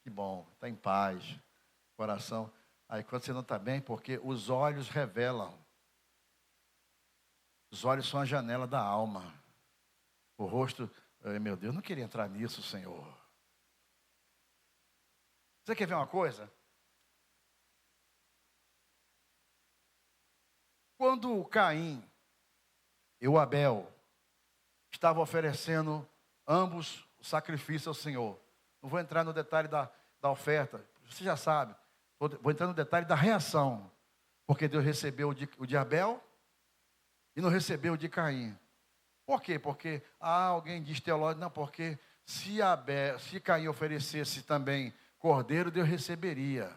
Que bom, está em paz, coração. Aí quando você não está bem, porque os olhos revelam. Os olhos são a janela da alma. O rosto, meu Deus, não queria entrar nisso, Senhor. Você quer ver uma coisa? Quando o Caim e o Abel estavam oferecendo ambos o sacrifício ao Senhor. Não vou entrar no detalhe da oferta, você já sabe. Vou entrar no detalhe da reação. Porque Deus recebeu o de Abel e não recebeu o de Caim. Por quê? Porque alguém diz teológico, não, porque se Caim oferecesse também cordeiro, Deus receberia.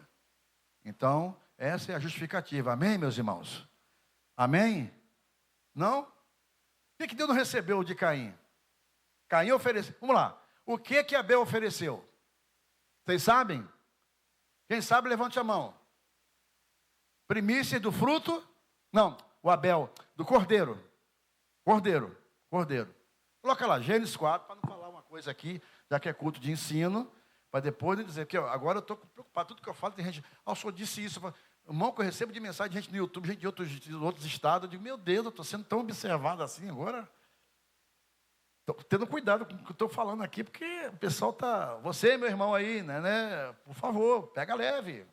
Então, essa é a justificativa. Amém, meus irmãos? Amém? Não? Por que Deus não recebeu o de Caim? Caim ofereceu. Vamos lá. O que Abel ofereceu? Vocês sabem? Quem sabe, levante a mão. Primícia do fruto? Não, o Abel, do cordeiro. Cordeiro. Coloca lá, Gênesis 4, para não falar uma coisa aqui, já que é culto de ensino, para depois dizer que agora eu estou preocupado, tudo que eu falo, tem gente, o senhor disse isso, irmão, que eu recebo de mensagem de gente no YouTube, gente de outros estados, eu digo, meu Deus, eu estou sendo tão observado assim agora. Estou tendo cuidado com o que eu estou falando aqui, porque o pessoal está, você, meu irmão aí, né, por favor, pega leve.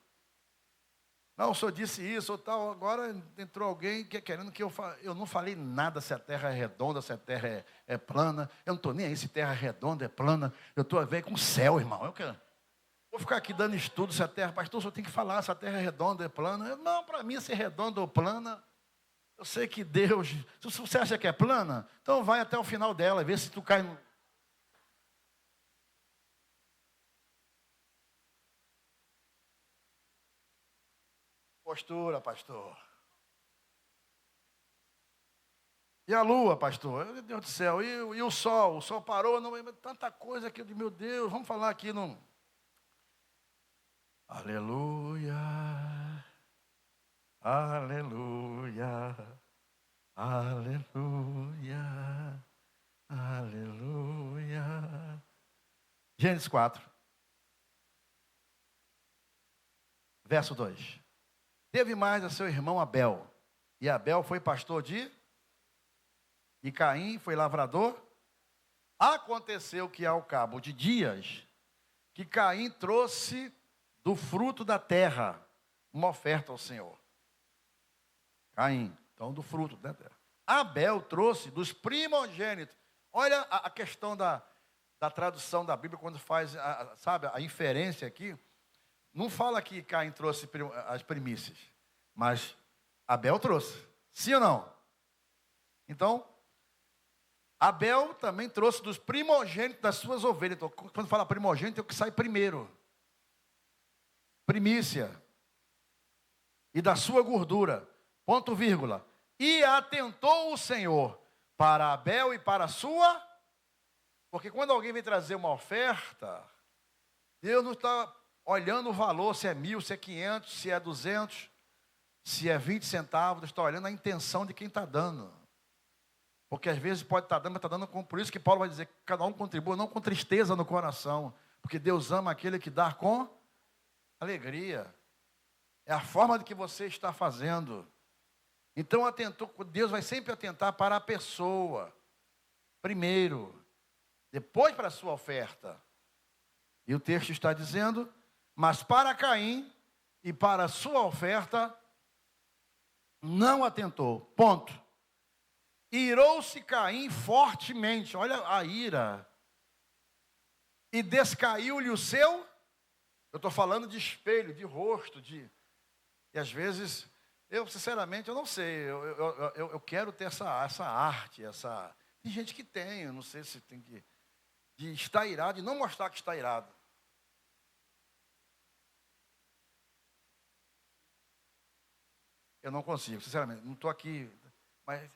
Não, o senhor disse isso ou tal, agora entrou alguém que é querendo que eu não falei nada se a terra é redonda, se a terra é plana. Eu não estou nem aí se a terra é redonda, é plana. Eu estou a ver com o céu, irmão. Vou ficar aqui dando estudo se a terra, pastor, o senhor tem que falar se a terra é redonda, é plana. Não, para mim, se é redonda ou plana, eu sei que Deus, se você acha que é plana, então vai até o final dela, vê se tu cai no... Postura, pastor. E a lua, pastor? Meu Deus do céu. E o sol? O sol parou? Não, tanta coisa aqui. Meu Deus, vamos falar aqui no... Aleluia. Aleluia. Aleluia. Aleluia. Gênesis 4. Verso 2. Teve mais a seu irmão Abel. E Abel foi pastor e Caim foi lavrador. Aconteceu que ao cabo de dias, que Caim trouxe do fruto da terra uma oferta ao Senhor. Caim, então do fruto da terra. Abel trouxe dos primogênitos. Olha a questão da tradução da Bíblia, quando faz, a inferência aqui. Não fala que Caim trouxe as primícias, mas Abel trouxe. Sim ou não? Então, Abel também trouxe dos primogênitos das suas ovelhas. Então, quando fala primogênito, é o que sai primeiro. Primícia. E da sua gordura. Ponto, vírgula. E atentou o Senhor para Abel e para a sua... Porque quando alguém vem trazer uma oferta, Deus não está olhando o valor, se é 1.000, se é 500, se é 200, se é 20 centavos. Deus está olhando a intenção de quem está dando. Porque às vezes pode estar dando, mas está dando com... Por isso que Paulo vai dizer que cada um contribua, não com tristeza no coração. Porque Deus ama aquele que dá com alegria. É a forma de que você está fazendo. Então, Deus vai sempre atentar para a pessoa. Primeiro. Depois para a sua oferta. E o texto está dizendo, mas para Caim e para a sua oferta, não atentou. Ponto. Irou-se Caim fortemente, olha a ira, e descaiu-lhe o seu, eu estou falando de espelho, de rosto, e às vezes, eu sinceramente, eu não sei, eu quero ter essa arte, tem gente que tem, eu não sei se tem que, de estar irado e não mostrar que está irado. Eu não consigo, sinceramente, não estou aqui, mas...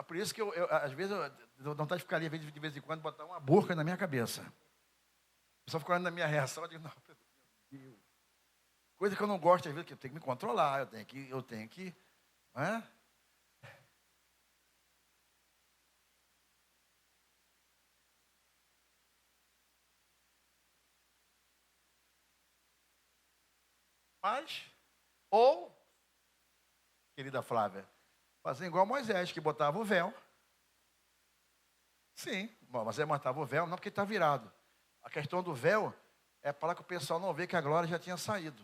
por isso que às vezes, eu dou vontade de ficar ali, de vez em quando, botar uma burca na minha cabeça. O pessoal fica olhando na minha reação, eu digo, não, meu Deus. Coisa que eu não gosto, às vezes, que eu tenho que me controlar, eu tenho que, não é? Mas, ou, querida Flávia, fazer igual Moisés, que botava o véu. Sim, Moisés botava o véu, não porque está virado. A questão do véu é para que o pessoal não vê que a glória já tinha saído.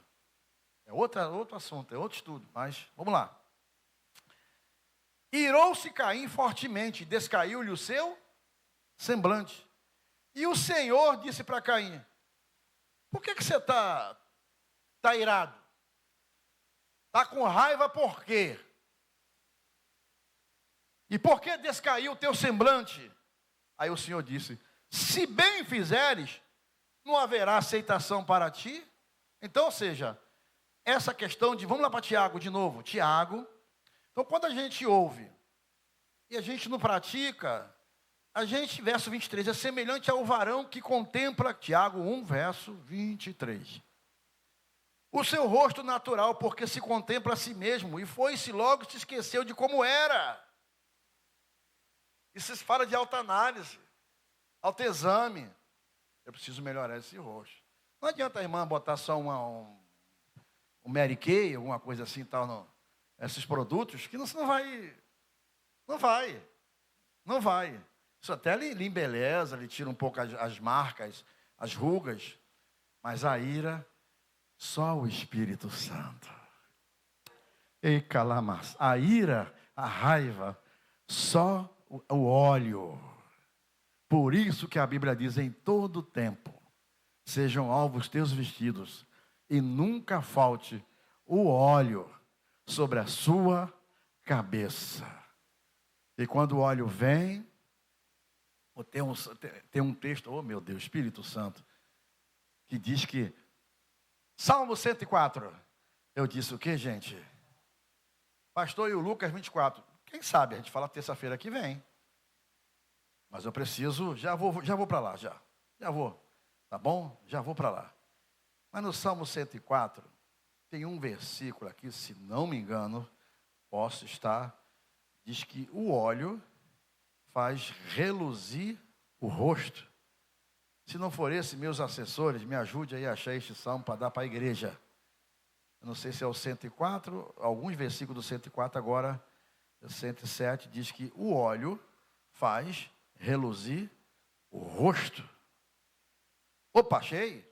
É outro assunto, é outro estudo, mas vamos lá. Irou-se Caim fortemente, descaiu-lhe o seu semblante. E o Senhor disse para Caim, por que você está irado? Está com raiva por quê? E por que descaiu o teu semblante? Aí o Senhor disse, se bem fizeres, não haverá aceitação para ti. Então, ou seja, essa questão de, vamos lá para Tiago de novo, Tiago. Então, quando a gente ouve e a gente não pratica, a gente, verso 23, é semelhante ao varão que contempla, Tiago 1, verso 23. O seu rosto natural, porque se contempla a si mesmo, e foi-se logo se esqueceu de como era. Isso se fala de autoanálise, autoexame. Eu preciso melhorar esse rosto. Não adianta a irmã botar só um Mary Kay, alguma coisa assim, tal, esses produtos, que não vai. Isso até lhe embeleza, lhe tira um pouco as marcas, as rugas. Mas a ira, só o Espírito Santo. Ei, calamas. A ira, a raiva, só o óleo. Por isso que a Bíblia diz, em todo tempo, sejam alvos teus vestidos, e nunca falte o óleo sobre a sua cabeça. E quando o óleo vem, tem um texto, oh meu Deus, Espírito Santo, que diz que, Salmo 104, eu disse o que, gente? Pastor, e o Lucas 24, Quem sabe, a gente fala terça-feira que vem. Mas eu preciso, já vou para lá, já vou, tá bom? Já vou para lá. Mas no Salmo 104, tem um versículo aqui, se não me engano, posso estar, diz que o óleo faz reluzir o rosto. Se não for esse, meus assessores, me ajude aí a achar este salmo para dar para a igreja. Eu não sei se é o 104, alguns versículos do 104 agora, o 107 diz que o óleo faz reluzir o rosto. Opa, achei.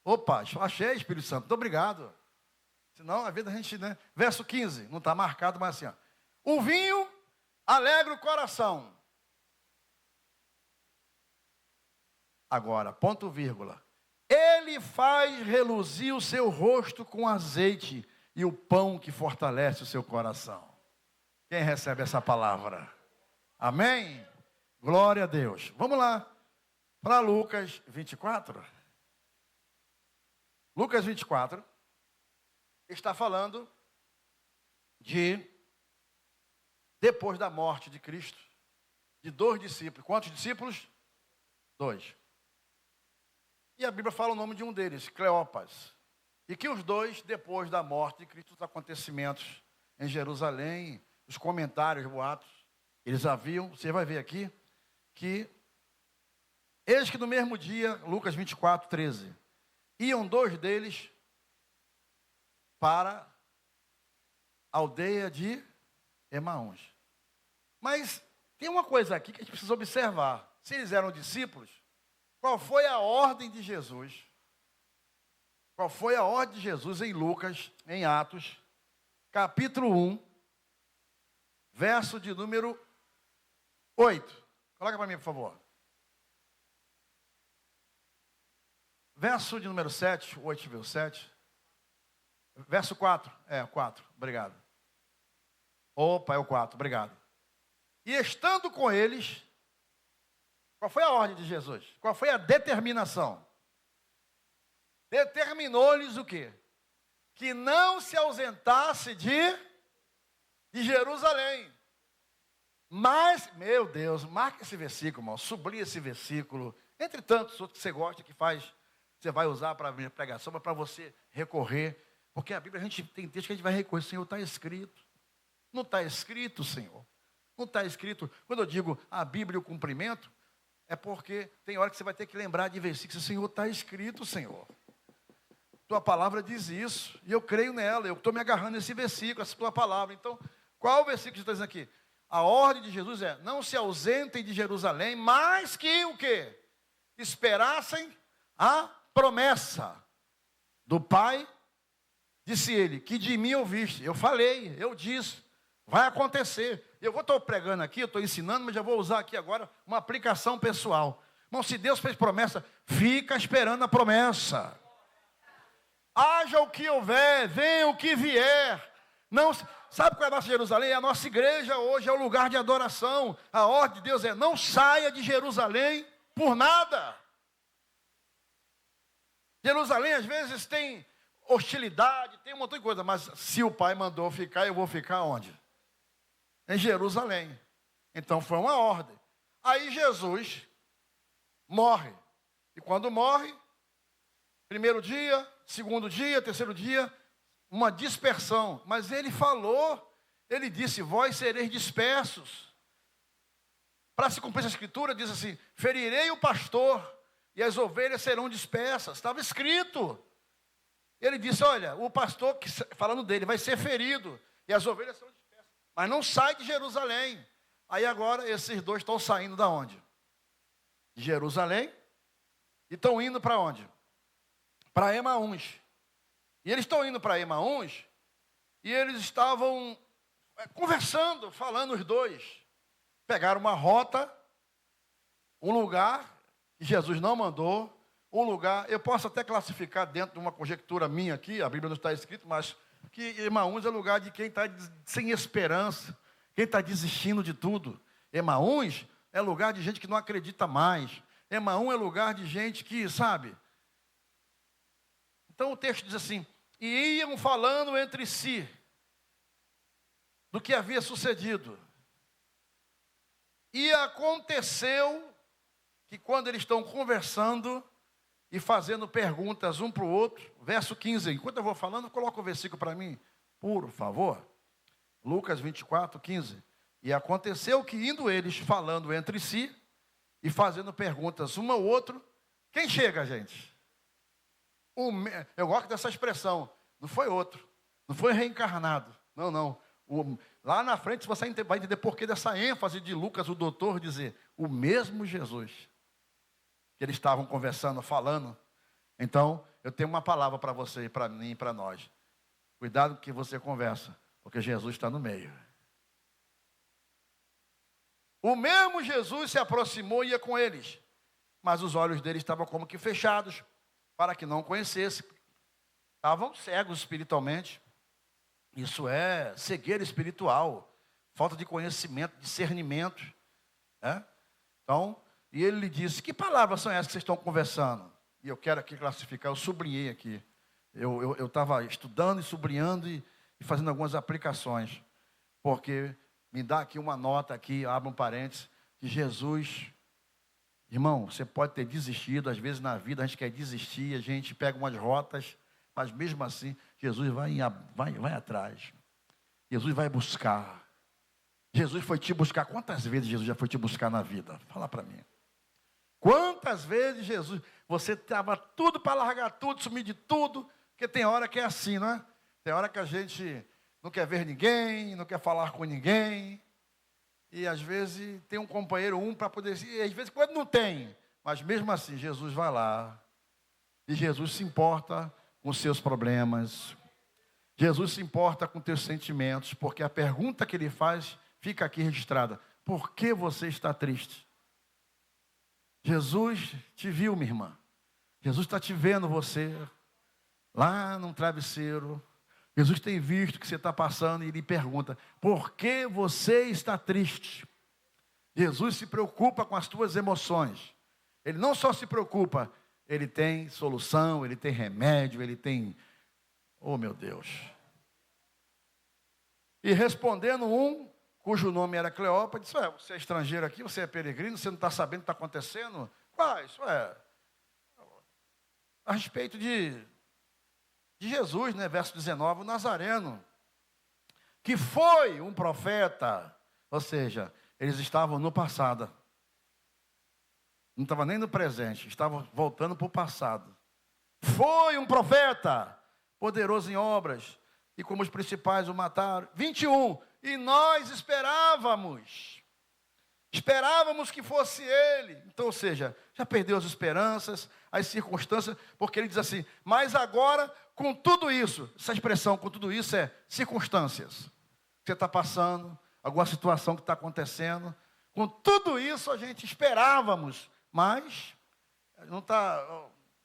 Opa, achei, Espírito Santo, muito obrigado. Senão a vida a gente, né? Verso 15, não está marcado, mas assim, ó. O vinho alegra o coração. Agora, ponto vírgula. Ele faz reluzir o seu rosto com azeite e o pão que fortalece o seu coração. Quem recebe essa palavra? Amém? Glória a Deus. Vamos lá para Lucas 24. Lucas 24 está falando de depois da morte de Cristo, de 2 discípulos. Quantos discípulos? 2. E a Bíblia fala o nome de um deles, Cleopas. E que os dois, depois da morte de Cristo, os acontecimentos em Jerusalém, os comentários, boatos, eles haviam, você vai ver aqui, que eis que no mesmo dia, Lucas 24, 13, iam 2 deles para a aldeia de Emaús. Mas tem uma coisa aqui que a gente precisa observar. Se eles eram discípulos, qual foi a ordem de Jesus? Qual foi a ordem de Jesus em Lucas, em Atos, capítulo 1, verso de número 8. Coloca para mim, por favor. Verso de número 7, 8 vezes 7. Verso 4. 4, obrigado. Opa, é o 4, obrigado. E estando com eles, qual foi a ordem de Jesus? Qual foi a determinação? Determinou-lhes o quê? Que não se ausentasse de Jerusalém. Mas, meu Deus, marca esse versículo, irmão, sublinha esse versículo. Entre tantos outros que você gosta, que você vai usar para a minha pregação, mas para você recorrer. Porque a Bíblia, a gente tem texto que a gente vai recorrer, Senhor, está escrito. Não está escrito, Senhor. Não está escrito. Quando eu digo a Bíblia e o cumprimento, é porque tem hora que você vai ter que lembrar de versículos. Senhor, está escrito, Senhor. Tua palavra diz isso, e eu creio nela. Eu estou me agarrando nesse versículo, essa tua palavra. Então, qual o versículo que está dizendo aqui? A ordem de Jesus é, não se ausentem de Jerusalém, mas que o quê? Esperassem a promessa do Pai. Disse ele, que de mim ouviste. Eu falei, eu disse, vai acontecer. Eu vou estar pregando aqui, eu estou ensinando, mas já vou usar aqui agora uma aplicação pessoal. Irmão, se Deus fez promessa, fica esperando a promessa. Haja o que houver, venha o que vier. Não, sabe qual é a nossa Jerusalém? A nossa igreja hoje é o lugar de adoração. A ordem de Deus é, não saia de Jerusalém por nada. Jerusalém às vezes tem hostilidade, tem um montão de coisa, mas se o Pai mandou ficar, eu vou ficar onde? Em Jerusalém. Então foi uma ordem. Aí Jesus morre. E quando morre, primeiro dia, segundo dia, terceiro dia, uma dispersão. Mas ele falou, ele disse, vós sereis dispersos. Para se cumprir essa escritura, diz assim, ferirei o pastor e as ovelhas serão dispersas. Estava escrito. Ele disse, olha, o pastor, falando dele, vai ser ferido e as ovelhas serão dispersas. Mas não sai de Jerusalém. Aí agora esses dois estão saindo da onde? De Jerusalém. E estão indo para onde? Para Emaús. E eles estão indo para Emaús. E eles estavam conversando, falando os dois. Pegaram uma rota, um lugar que Jesus não mandou. Um lugar, eu posso até classificar dentro de uma conjectura minha aqui, a Bíblia não está escrito, mas que Emaús é lugar de quem está sem esperança, quem está desistindo de tudo. Emaús é lugar de gente que não acredita mais. Emaús é lugar de gente que, sabe? Então o texto diz assim, e iam falando entre si do que havia sucedido. E aconteceu que quando eles estão conversando e fazendo perguntas um para o outro, verso 15, enquanto eu vou falando, coloca o versículo para mim, por favor. Lucas 24, 15. E aconteceu que indo eles falando entre si e fazendo perguntas um ao outro, quem chega, gente? Eu gosto dessa expressão, não foi outro, não foi reencarnado, não. Lá na frente você vai entender por que dessa ênfase de Lucas, o doutor, dizer, o mesmo Jesus, que eles estavam conversando, falando. Então, eu tenho uma palavra para você, para mim e para nós. Cuidado com que você conversa, porque Jesus está no meio. O mesmo Jesus se aproximou e ia com eles, mas os olhos deles estavam como que fechados, para que não conhecesse. Estavam cegos espiritualmente. Isso é cegueira espiritual, falta de conhecimento, discernimento. Então, e ele lhe disse, que palavras são essas que vocês estão conversando? E eu quero aqui classificar, eu sublinhei aqui. Eu estava estudando e sublinhando e fazendo algumas aplicações. Porque me dá aqui uma nota, aqui, abre um parênteses, que Jesus, irmão, você pode ter desistido, às vezes na vida a gente quer desistir, a gente pega umas rotas, mas mesmo assim, Jesus vai atrás. Jesus vai buscar. Jesus foi te buscar. Quantas vezes Jesus já foi te buscar na vida? Fala para mim. Quantas vezes Jesus, você estava tudo para largar tudo, sumir de tudo, porque tem hora que é assim, não é? Tem hora que a gente não quer ver ninguém, não quer falar com ninguém, e às vezes tem um companheiro, para poder, e às vezes quando não tem, mas mesmo assim, Jesus vai lá, e Jesus se importa com os seus problemas, Jesus se importa com os teus sentimentos, porque a pergunta que ele faz fica aqui registrada, por que você está triste? Jesus te viu, minha irmã. Jesus está te vendo você lá num travesseiro. Jesus tem visto o que você está passando e lhe pergunta, por que você está triste? Jesus se preocupa com as tuas emoções. Ele não só se preocupa, ele tem solução, ele tem remédio, ele tem... Oh, meu Deus. E respondendo cujo nome era Cleópatra, disse, você é estrangeiro aqui, você é peregrino, você não está sabendo o que está acontecendo? Isso é a respeito de Jesus, né? Verso 19, o Nazareno, que foi um profeta, ou seja, eles estavam no passado, não estavam nem no presente, estavam voltando para o passado. Foi um profeta, poderoso em obras, e como os principais o mataram. 21, e nós esperávamos que fosse ele. Então, ou seja, já perdeu as esperanças, as circunstâncias, porque ele diz assim, mas agora, com tudo isso, essa expressão, com tudo isso é circunstâncias. Você está passando, alguma situação que está acontecendo, com tudo isso a gente esperávamos, mas não está,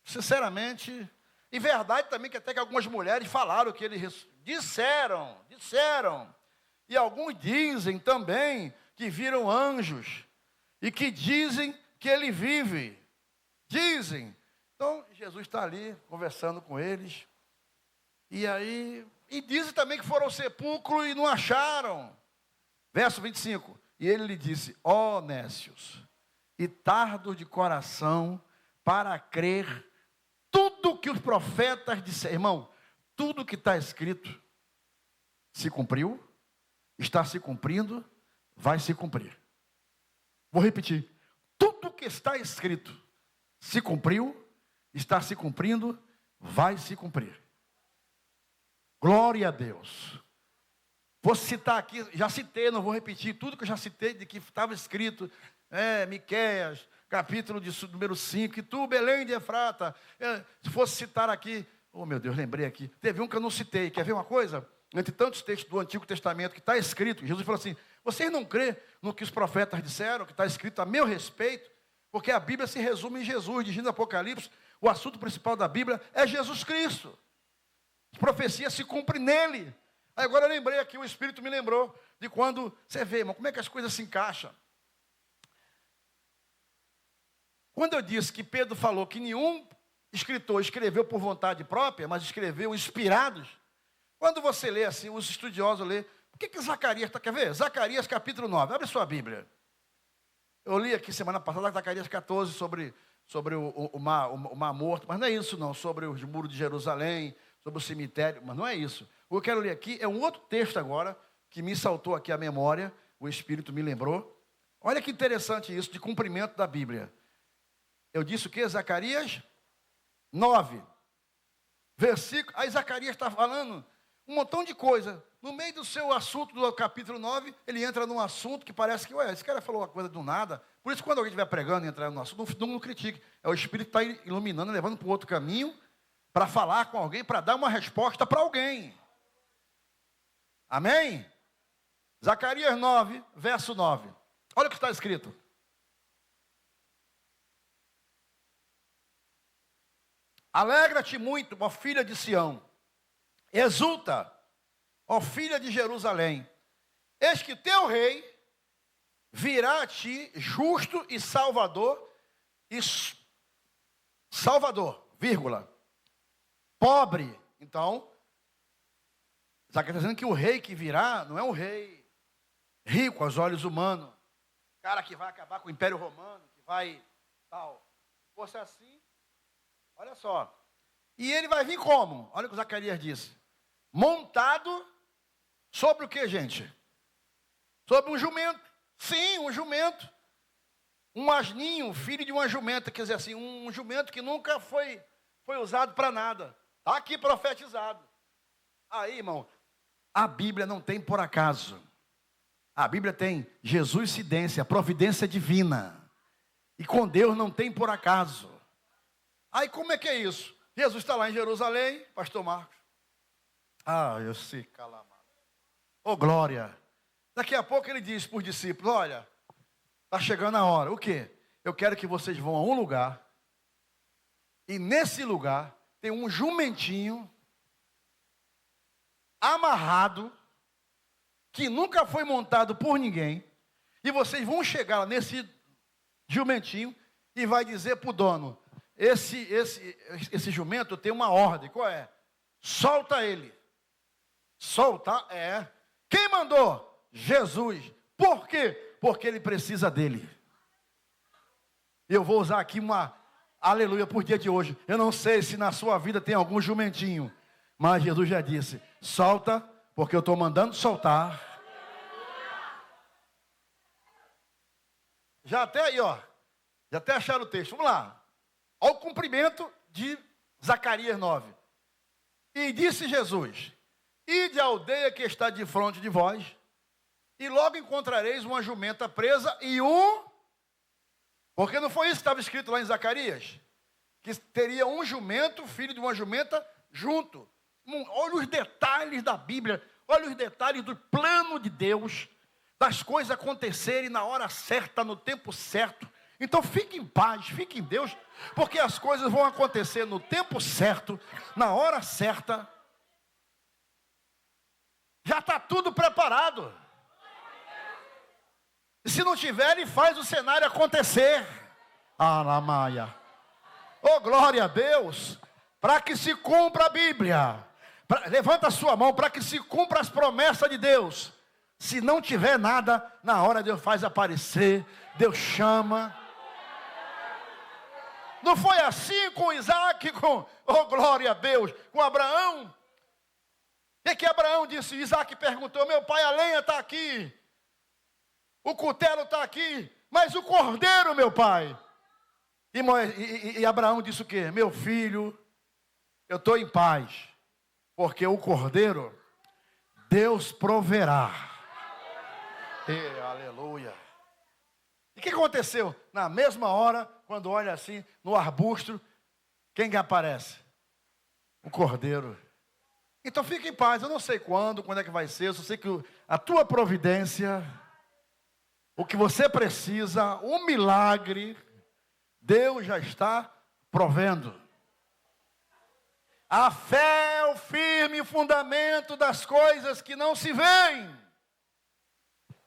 sinceramente, e verdade também que até que algumas mulheres falaram que ele disseram, e alguns dizem também que viram anjos, e que dizem que ele vive, dizem. Então, Jesus está ali, conversando com eles, e dizem também que foram ao sepulcro e não acharam. Verso 25, e ele lhe disse, nécios, e tardos de coração, para crer tudo que os profetas disseram. Irmão, tudo que está escrito se cumpriu, está se cumprindo, vai se cumprir. Vou repetir. Tudo que está escrito se cumpriu, está se cumprindo, vai se cumprir. Glória a Deus. Vou citar aqui, já citei, não vou repetir, tudo que eu já citei de que estava escrito, Miqueias, capítulo número 5, e tu, Belém de Efrata, se fosse citar aqui, oh meu Deus, lembrei aqui, teve um que eu não citei, quer ver uma coisa? Entre tantos textos do Antigo Testamento que está escrito, Jesus falou assim, vocês não crêem no que os profetas disseram, que está escrito a meu respeito? Porque a Bíblia se resume em Jesus, diz no Apocalipse, o assunto principal da Bíblia é Jesus Cristo. A profecia se cumpre nele. Aí agora eu lembrei aqui, o Espírito me lembrou de quando você vê, irmão, como é que as coisas se encaixam. Quando eu disse que Pedro falou que nenhum escritor escreveu por vontade própria, mas escreveu inspirados, quando você lê assim, os estudiosos lê, por que Zacarias está, quer ver? Zacarias capítulo 9, abre sua Bíblia. Eu li aqui semana passada, Zacarias 14, sobre o mar morto, mas não é isso não, sobre os muros de Jerusalém, sobre o cemitério, mas não é isso. O que eu quero ler aqui é um outro texto agora, que me saltou aqui à memória, o Espírito me lembrou. Olha que interessante isso, de cumprimento da Bíblia. Eu disse o que? Zacarias 9, versículo. Aí Zacarias está falando um montão de coisa. No meio do seu assunto do capítulo 9, ele entra num assunto que parece que, ué, esse cara falou uma coisa do nada. Por isso, quando alguém estiver pregando e entrar no assunto, não critique. É o Espírito que está iluminando, levando para o outro caminho, para falar com alguém, para dar uma resposta para alguém. Amém? Zacarias 9, verso 9. Olha o que está escrito. Alegra-te muito, ó filha de Sião. Exulta, ó filha de Jerusalém. Eis que teu rei virá a ti justo e salvador, vírgula, pobre. Então, Zacarias está dizendo que o rei que virá não é um rei rico aos olhos humanos, cara que vai acabar com o Império Romano, que vai tal. Se fosse assim, olha só. E ele vai vir como? Olha o que o Zacarias disse. Montado sobre o que, gente? Sobre um jumento. Sim, um jumento. Um asninho, filho de uma jumenta, quer dizer assim, um jumento que nunca foi usado para nada. Está aqui profetizado. Aí, irmão, a Bíblia não tem por acaso. A Bíblia tem Jesuscidência, providência divina. E com Deus não tem por acaso. Aí como é que é isso? Jesus está lá em Jerusalém, pastor Marcos. Ah, eu sei, calama. Ô, glória. Daqui a pouco ele diz para os discípulos, olha, está chegando a hora. O quê? Eu quero que vocês vão a um lugar. E nesse lugar tem um jumentinho amarrado, que nunca foi montado por ninguém, e vocês vão chegar nesse jumentinho e vai dizer para o dono, esse jumento tem uma ordem, qual é? Solta ele. Solta, Quem mandou? Jesus. Por quê? Porque ele precisa dele. Eu vou usar aqui uma aleluia por dia de hoje. Eu não sei se na sua vida tem algum jumentinho, mas Jesus já disse, solta, porque eu estou mandando soltar. Já até aí, ó. Já até acharam o texto. Vamos lá. Ao cumprimento de Zacarias 9. E disse Jesus, ide à aldeia que está de fronte de vós, e logo encontrareis uma jumenta presa e porque não foi isso que estava escrito lá em Zacarias? Que teria um jumento, filho de uma jumenta, junto. Olha os detalhes da Bíblia, olha os detalhes do plano de Deus, das coisas acontecerem na hora certa, no tempo certo. Então fique em paz, fique em Deus, porque as coisas vão acontecer no tempo certo, na hora certa. Já está tudo preparado. E se não tiver, ele faz o cenário acontecer. Alamaia. Oh, glória a Deus. Para que se cumpra a Bíblia. Levanta a sua mão para que se cumpra as promessas de Deus. Se não tiver nada, na hora Deus faz aparecer. Deus chama. Não foi assim com Isaac, oh glória a Deus, com Abraão. O que Abraão disse? Isaac perguntou, meu pai, a lenha está aqui. O cutelo está aqui, mas o cordeiro, meu pai. E Abraão disse o quê? Meu filho, eu estou em paz, porque o cordeiro, Deus proverá. Aleluia. E o que aconteceu? Na mesma hora, quando olha assim, no arbusto, quem que aparece? O cordeiro. Então fique em paz, eu não sei quando é que vai ser, eu só sei que a tua providência, o que você precisa, um milagre, Deus já está provendo. A fé é o firme fundamento das coisas que não se veem,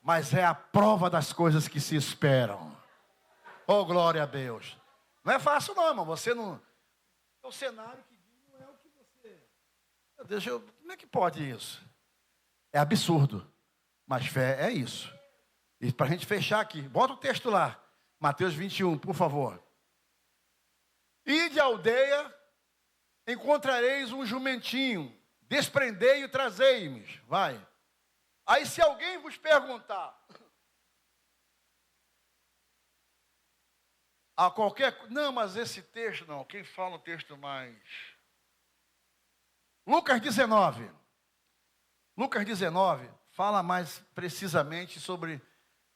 mas é a prova das coisas que se esperam. Oh, glória a Deus. Não é fácil não, irmão, você não... O cenário que diz não é o que você... Como é que pode isso? É absurdo, mas fé é isso. E para a gente fechar aqui, bota o texto lá. Mateus 21, por favor. Ide à aldeia, encontrareis um jumentinho, desprendei e trazei-me. Vai. Aí se alguém vos perguntar a qualquer... Não, mas esse texto não. Quem fala o texto mais... Lucas 19. Lucas 19 fala mais precisamente sobre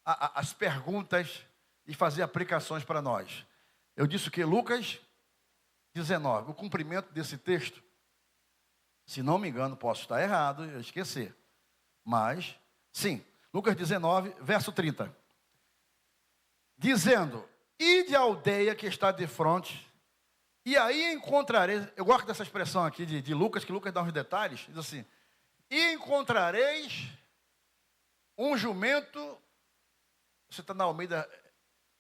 as perguntas e fazer aplicações para nós. Eu disse que Lucas 19, o cumprimento desse texto, se não me engano, posso estar errado, eu esquecer. Mas, sim, Lucas 19, verso 30. Dizendo, ide à aldeia que está de frente, e aí encontrareis, eu gosto dessa expressão aqui de Lucas, que Lucas dá uns detalhes, diz assim, e encontrareis um jumento, você está na Almeida,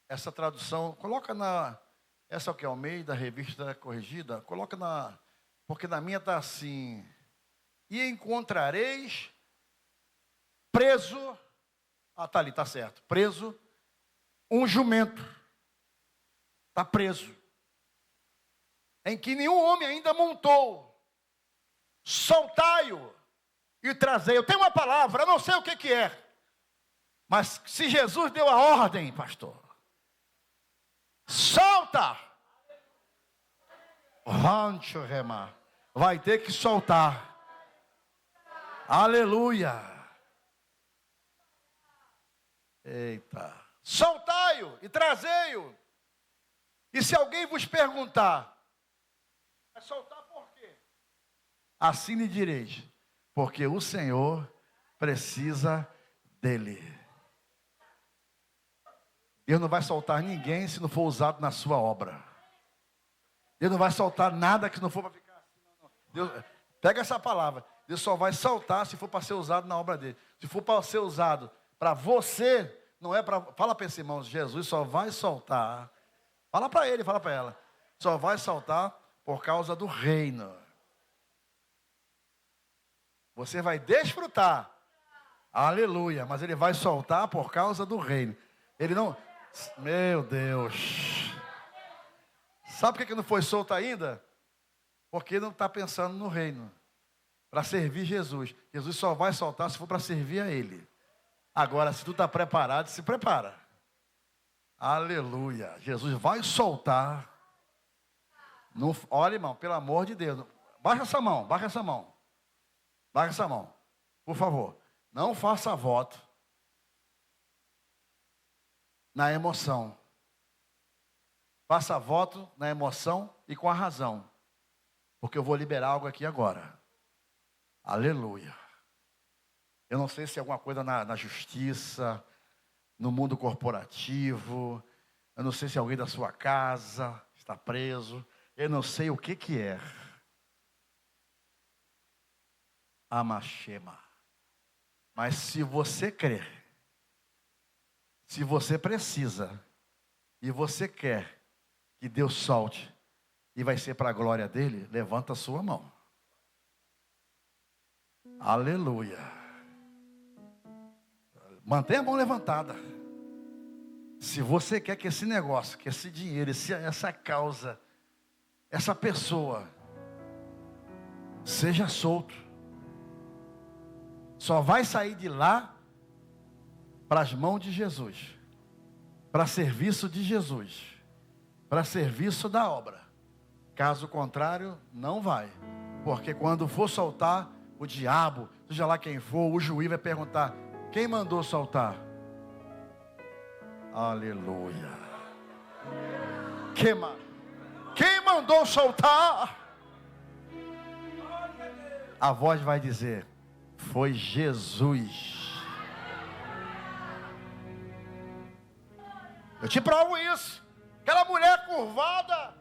essa tradução, coloca na, essa é o que? Almeida, revista corrigida, coloca na, porque na minha está assim, e encontrareis preso, tá ali, tá certo, preso, um jumento, está preso, em que nenhum homem ainda montou, soltai-o e trazei. Eu tenho uma palavra, eu não sei o que é, mas se Jesus deu a ordem, pastor, solta, vai ter que soltar, aleluia. Eita. Soltai-o e trazei-o. E se alguém vos perguntar, vai soltar por quê? Assim lhe direis, porque o Senhor precisa dele. Deus não vai soltar ninguém se não for usado na sua obra. Deus não vai soltar nada que não for para ficar assim. Não. Deus, pega essa palavra. Deus só vai soltar se for para ser usado na obra dele. Se for para ser usado para você, não é para... Fala para esse irmão, Jesus só vai soltar. Fala para ele, fala para ela. Só vai soltar por causa do reino. Você vai desfrutar. Aleluia. Mas ele vai soltar por causa do reino. Ele não... Meu Deus. Sabe por que não foi solto ainda? Porque não está pensando no reino. Para servir Jesus. Jesus só vai soltar se for para servir a ele. Agora, se tu está preparado, se prepara. Aleluia. Jesus vai soltar. Não, olha, irmão, pelo amor de Deus. Baixa essa mão, baixa essa mão. Baixa essa mão. Por favor. Não faça voto na emoção. Faça voto na emoção e com a razão. Porque eu vou liberar algo aqui agora. Aleluia. Eu não sei se é alguma coisa na justiça, no mundo corporativo. Eu não sei se alguém da sua casa está preso. Eu não sei o que é. Amashema. Mas se você crer, se você precisa, e você quer que Deus solte, e vai ser para a glória dele, levanta a sua mão. Aleluia. Mantenha a mão levantada. Se você quer que esse negócio, que esse dinheiro, essa causa, essa pessoa seja solto, só vai sair de lá para as mãos de Jesus, para serviço de Jesus, para serviço da obra. Caso contrário, não vai. Porque quando for soltar, o diabo, seja lá quem for, o juiz vai perguntar: quem mandou soltar? Aleluia. Quem mandou soltar? A voz vai dizer: foi Jesus. Eu te provo isso. Aquela mulher curvada,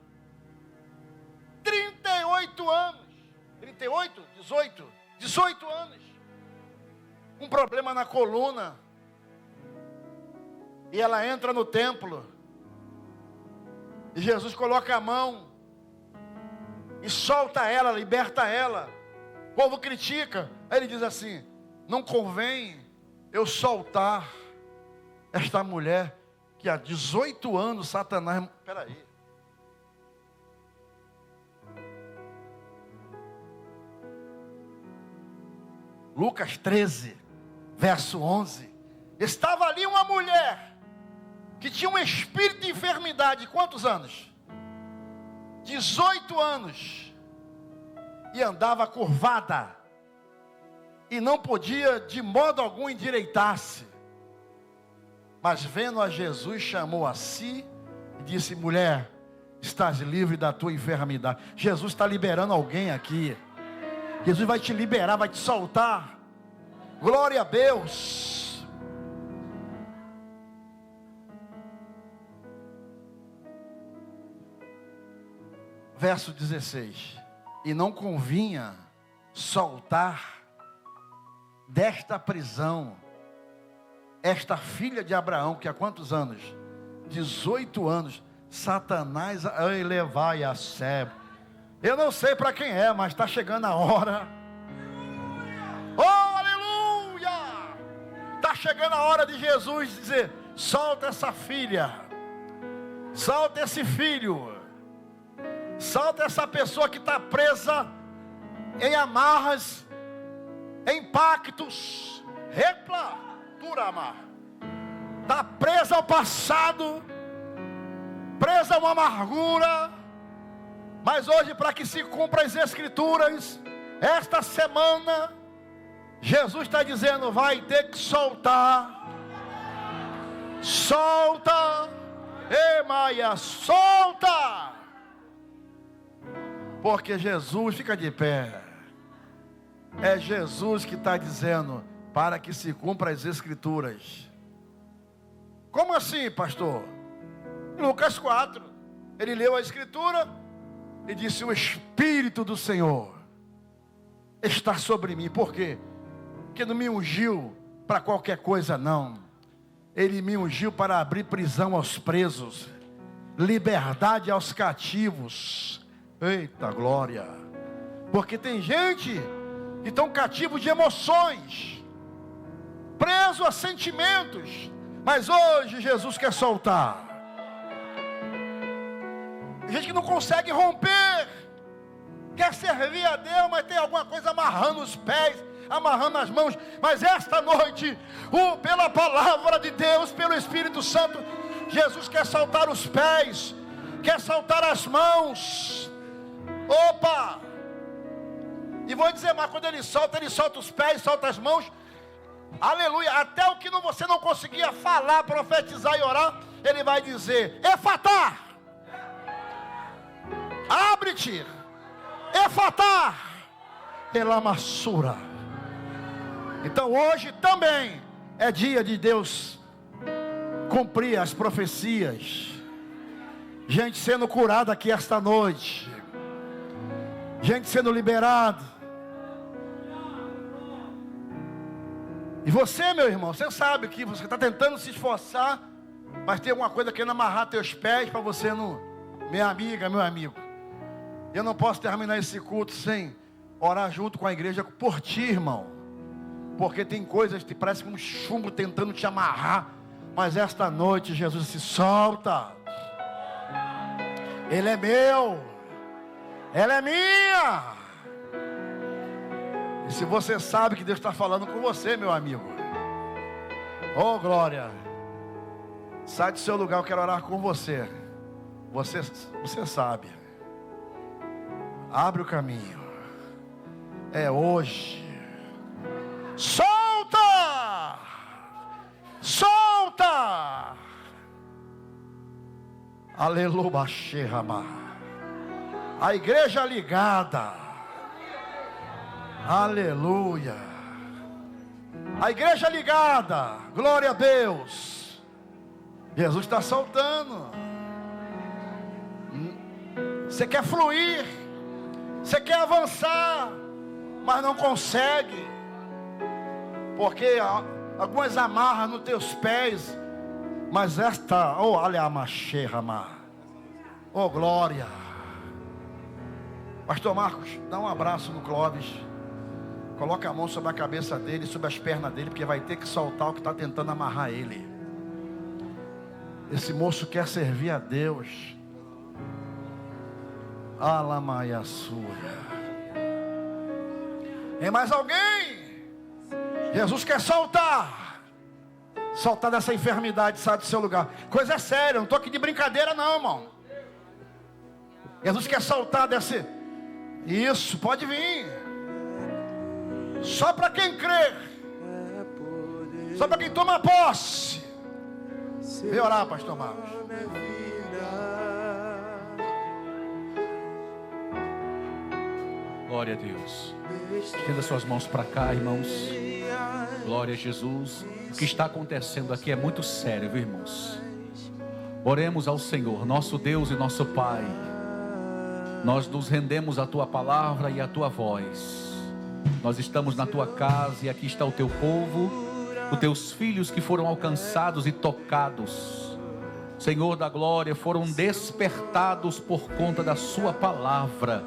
38 anos. 38? 18 anos. Um problema na coluna. E ela entra no templo. E Jesus coloca a mão. E solta ela, liberta ela. O povo critica. Aí ele diz assim: não convém eu soltar esta mulher que há 18 anos Satanás... Espera aí. Lucas 13, verso 11. Estava ali uma mulher que tinha um espírito de enfermidade. Quantos anos? 18 anos. E andava curvada. E não podia de modo algum endireitar-se. Mas vendo a Jesus, chamou a si e disse: mulher, estás livre da tua enfermidade. Jesus está liberando alguém aqui. Jesus vai te liberar, vai te soltar. Glória a Deus. Verso 16. E não convinha soltar desta prisão esta filha de Abraão, que há quantos anos? 18 anos. Satanás a levar a sério. Eu não sei para quem é, mas está chegando a hora. Oh, aleluia! Está chegando a hora de Jesus dizer: solta essa filha, solta esse filho, solta essa pessoa que está presa em amarras, em pactos, está presa ao passado, presa a uma amargura. Mas hoje, para que se cumpra as Escrituras, esta semana, Jesus está dizendo: vai ter que soltar. Solta, Maia, solta. Porque Jesus, fica de pé. É Jesus que está dizendo: para que se cumpra as Escrituras. Como assim, pastor? Em Lucas 4, ele leu a Escritura e disse: o Espírito do Senhor está sobre mim. Por quê? Porque não me ungiu para qualquer coisa, não. Ele me ungiu para abrir prisão aos presos, liberdade aos cativos. Eita glória! Porque tem gente que estão cativos de emoções, preso a sentimentos. Mas hoje Jesus quer soltar. Tem gente que não consegue romper, quer servir a Deus, mas tem alguma coisa amarrando os pés, amarrando as mãos. Mas esta noite, pela palavra de Deus, pelo Espírito Santo, Jesus quer soltar os pés, quer soltar as mãos. Opa! E vou dizer mais: quando ele solta os pés, solta as mãos. Aleluia, até o que você não conseguia falar, profetizar e orar, ele vai dizer: Efatá, abre-te, Efatá, Elamassura. Então hoje também é dia de Deus cumprir as profecias. Gente sendo curada aqui esta noite, gente sendo liberada. E você, meu irmão, você sabe que você está tentando se esforçar, mas tem alguma coisa querendo amarrar teus pés para você não... Minha amiga, meu amigo, eu não posso terminar esse culto sem orar junto com a igreja por ti, irmão. Porque tem coisas que parece um chumbo tentando te amarrar. Mas esta noite Jesus se solta. Ele é meu, ela é minha. E se você sabe que Deus está falando com você, meu amigo, oh glória, sai do seu lugar, eu quero orar com você. Você sabe. Abre o caminho. É hoje. Solta! Solta! Aleluia, Xerramá. A igreja ligada. Aleluia. A igreja ligada. Glória a Deus. Jesus está soltando. Você quer fluir, você quer avançar, mas não consegue, porque algumas amarras nos teus pés. Mas esta, oh aleamaxerramá, oh glória. Pastor Marcos, dá um abraço no Clóvis. Coloca a mão sobre a cabeça dele, sobre as pernas dele, porque vai ter que soltar o que está tentando amarrar ele. Esse moço quer servir a Deus. Alamaiaçura. Tem mais alguém? Jesus quer soltar dessa enfermidade, sai do seu lugar. Coisa séria, não estou aqui de brincadeira não, irmão. Jesus quer soltar desse. Isso, pode vir. Só para quem crê. Só para quem toma posse. Vem orar, pastor Marcos.
Glória a Deus. Estenda suas mãos para cá, irmãos. Glória a Jesus. O que está acontecendo aqui é muito sério, viu, irmãos? Oremos ao Senhor, nosso Deus e nosso Pai. Nós nos rendemos à Tua palavra e à Tua voz. Nós estamos na Tua casa e aqui está o Teu povo, os Teus filhos que foram alcançados e tocados. Senhor da glória, foram despertados por conta da Sua palavra,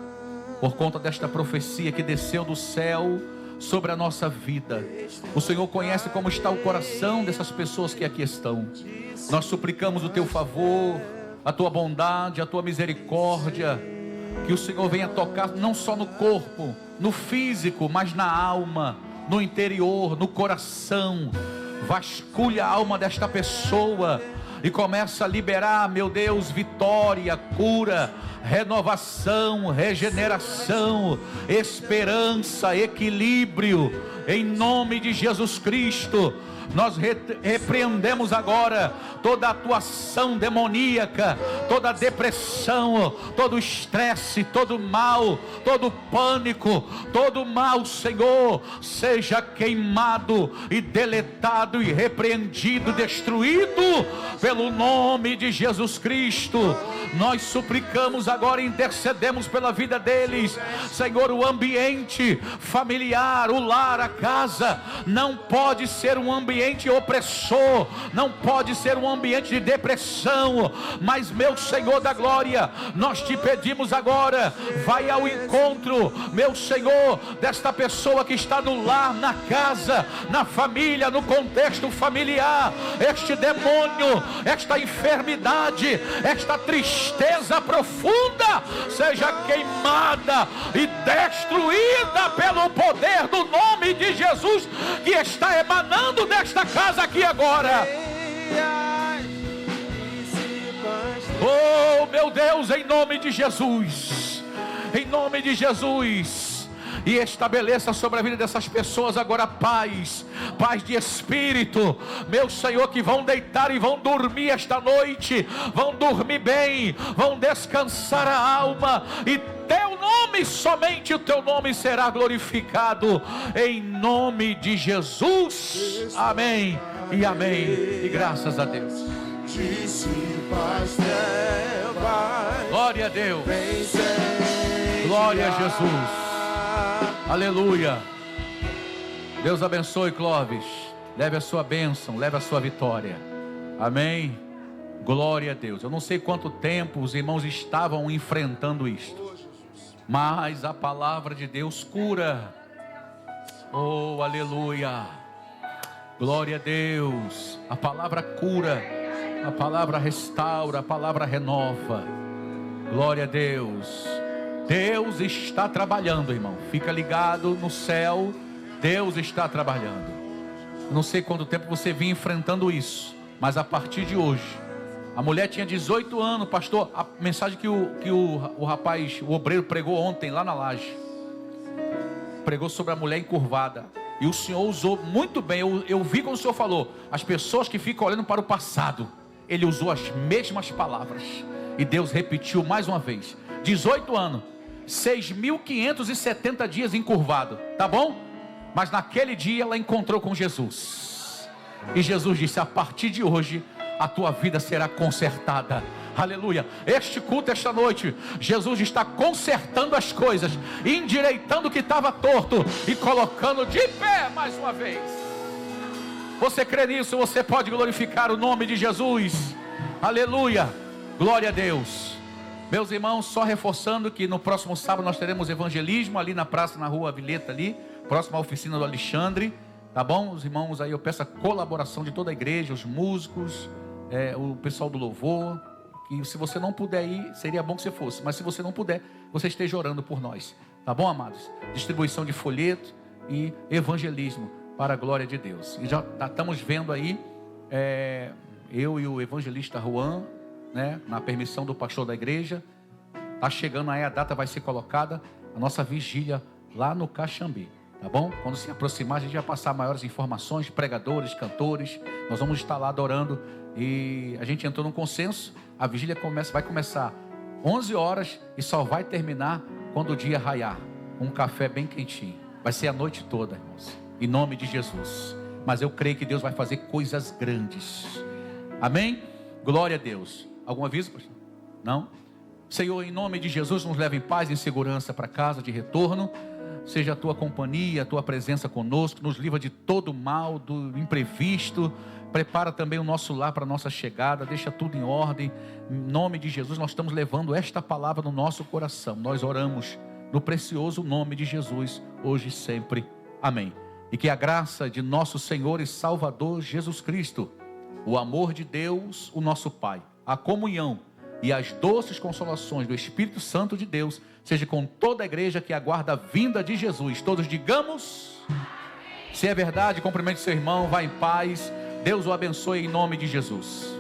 por conta desta profecia que desceu do céu sobre a nossa vida. O Senhor conhece como está o coração dessas pessoas que aqui estão. Nós suplicamos o Teu favor, a Tua bondade, a Tua misericórdia, que o Senhor venha tocar não só no corpo, no físico, mas na alma, no interior, no coração. Vasculha a alma desta pessoa e começa a liberar, meu Deus, vitória, cura, renovação, regeneração, esperança, equilíbrio, em nome de Jesus Cristo. Nós repreendemos agora toda atuação demoníaca, toda depressão, todo estresse, todo mal, todo pânico, todo mal, Senhor, seja queimado e deletado e repreendido, destruído pelo nome de Jesus Cristo. Nós suplicamos agora, intercedemos pela vida deles, Senhor. O ambiente familiar, o lar, a casa, não pode ser um ambiente opressor, não pode ser um ambiente de depressão, mas, meu Senhor da glória, nós te pedimos agora, vai ao encontro, meu Senhor, desta pessoa que está no lar, na casa, na família, no contexto familiar. Este demônio, esta enfermidade, esta tristeza profunda, seja queimada e destruída pelo poder do nome de Jesus, que está emanando desta casa aqui agora. Oh, meu Deus, em nome de Jesus, em nome de Jesus, e estabeleça sobre a vida dessas pessoas agora paz, paz de espírito, meu Senhor, que vão deitar e vão dormir esta noite, vão dormir bem, vão descansar a alma, e Teu nome, somente o Teu nome será glorificado, em nome de Jesus. Amém e amém, e graças a Deus. Glória a Deus, glória a Jesus, aleluia. Deus abençoe, Clóvis, leve a sua bênção, leve a sua vitória, amém, glória a Deus. Eu não sei quanto tempo os irmãos estavam enfrentando isto, mas a palavra de Deus cura. Oh, aleluia, glória a Deus. A palavra cura, a palavra restaura, a palavra renova. Glória a Deus. Deus está trabalhando, irmão. Fica ligado no céu. Deus está trabalhando. Não sei quanto tempo você vinha enfrentando isso, mas a partir de hoje, a mulher tinha 18 anos, pastor. A mensagem que o rapaz, o obreiro, pregou ontem lá na laje, pregou sobre a mulher encurvada. E o Senhor usou muito bem. Eu vi quando o Senhor falou, as pessoas que ficam olhando para o passado, Ele usou as mesmas palavras, e Deus repetiu mais uma vez. 18 anos, 6.570 dias encurvado, tá bom? Mas naquele dia ela encontrou com Jesus, e Jesus disse, a partir de hoje a tua vida será consertada. Aleluia. Este culto, esta noite, Jesus está consertando as coisas, endireitando o que estava torto e colocando de pé mais uma vez. Você crê nisso? Você pode glorificar o nome de Jesus. Aleluia, glória a Deus. Meus irmãos, só reforçando que no próximo sábado nós teremos evangelismo ali na praça, na rua Avileta ali, próxima à oficina do Alexandre, tá bom? Os irmãos aí, eu peço a colaboração de toda a igreja, os músicos, o pessoal do louvor, que se você não puder ir, seria bom que você fosse, mas se você não puder, você esteja orando por nós, tá bom, amados? Distribuição de folheto e evangelismo para a glória de Deus. E já estamos vendo aí, eu e o evangelista Juan, né, na permissão do pastor da igreja, está chegando aí, a data vai ser colocada, a nossa vigília lá no Caxambi, tá bom? Quando se aproximar, a gente vai passar maiores informações, pregadores, cantores, nós vamos estar lá adorando, e a gente entrou num consenso, a vigília vai começar 11 horas e só vai terminar quando o dia raiar, um café bem quentinho, vai ser a noite toda, irmãos, em nome de Jesus. Mas eu creio que Deus vai fazer coisas grandes, amém? Glória a Deus. Algum aviso, pastor? Não? Senhor, em nome de Jesus, nos leva em paz e em segurança para casa de retorno. Seja a tua companhia, a tua presença conosco, nos livra de todo mal, do imprevisto. Prepara também o nosso lar para a nossa chegada, deixa tudo em ordem. Em nome de Jesus, nós estamos levando esta palavra no nosso coração. Nós oramos no precioso nome de Jesus, hoje e sempre. Amém. E que a graça de nosso Senhor e Salvador Jesus Cristo, o amor de Deus, o nosso Pai, a comunhão e as doces consolações do Espírito Santo de Deus, seja com toda a igreja que aguarda a vinda de Jesus. Todos digamos, se é verdade, cumprimente seu irmão, vá em paz, Deus o abençoe em nome de Jesus.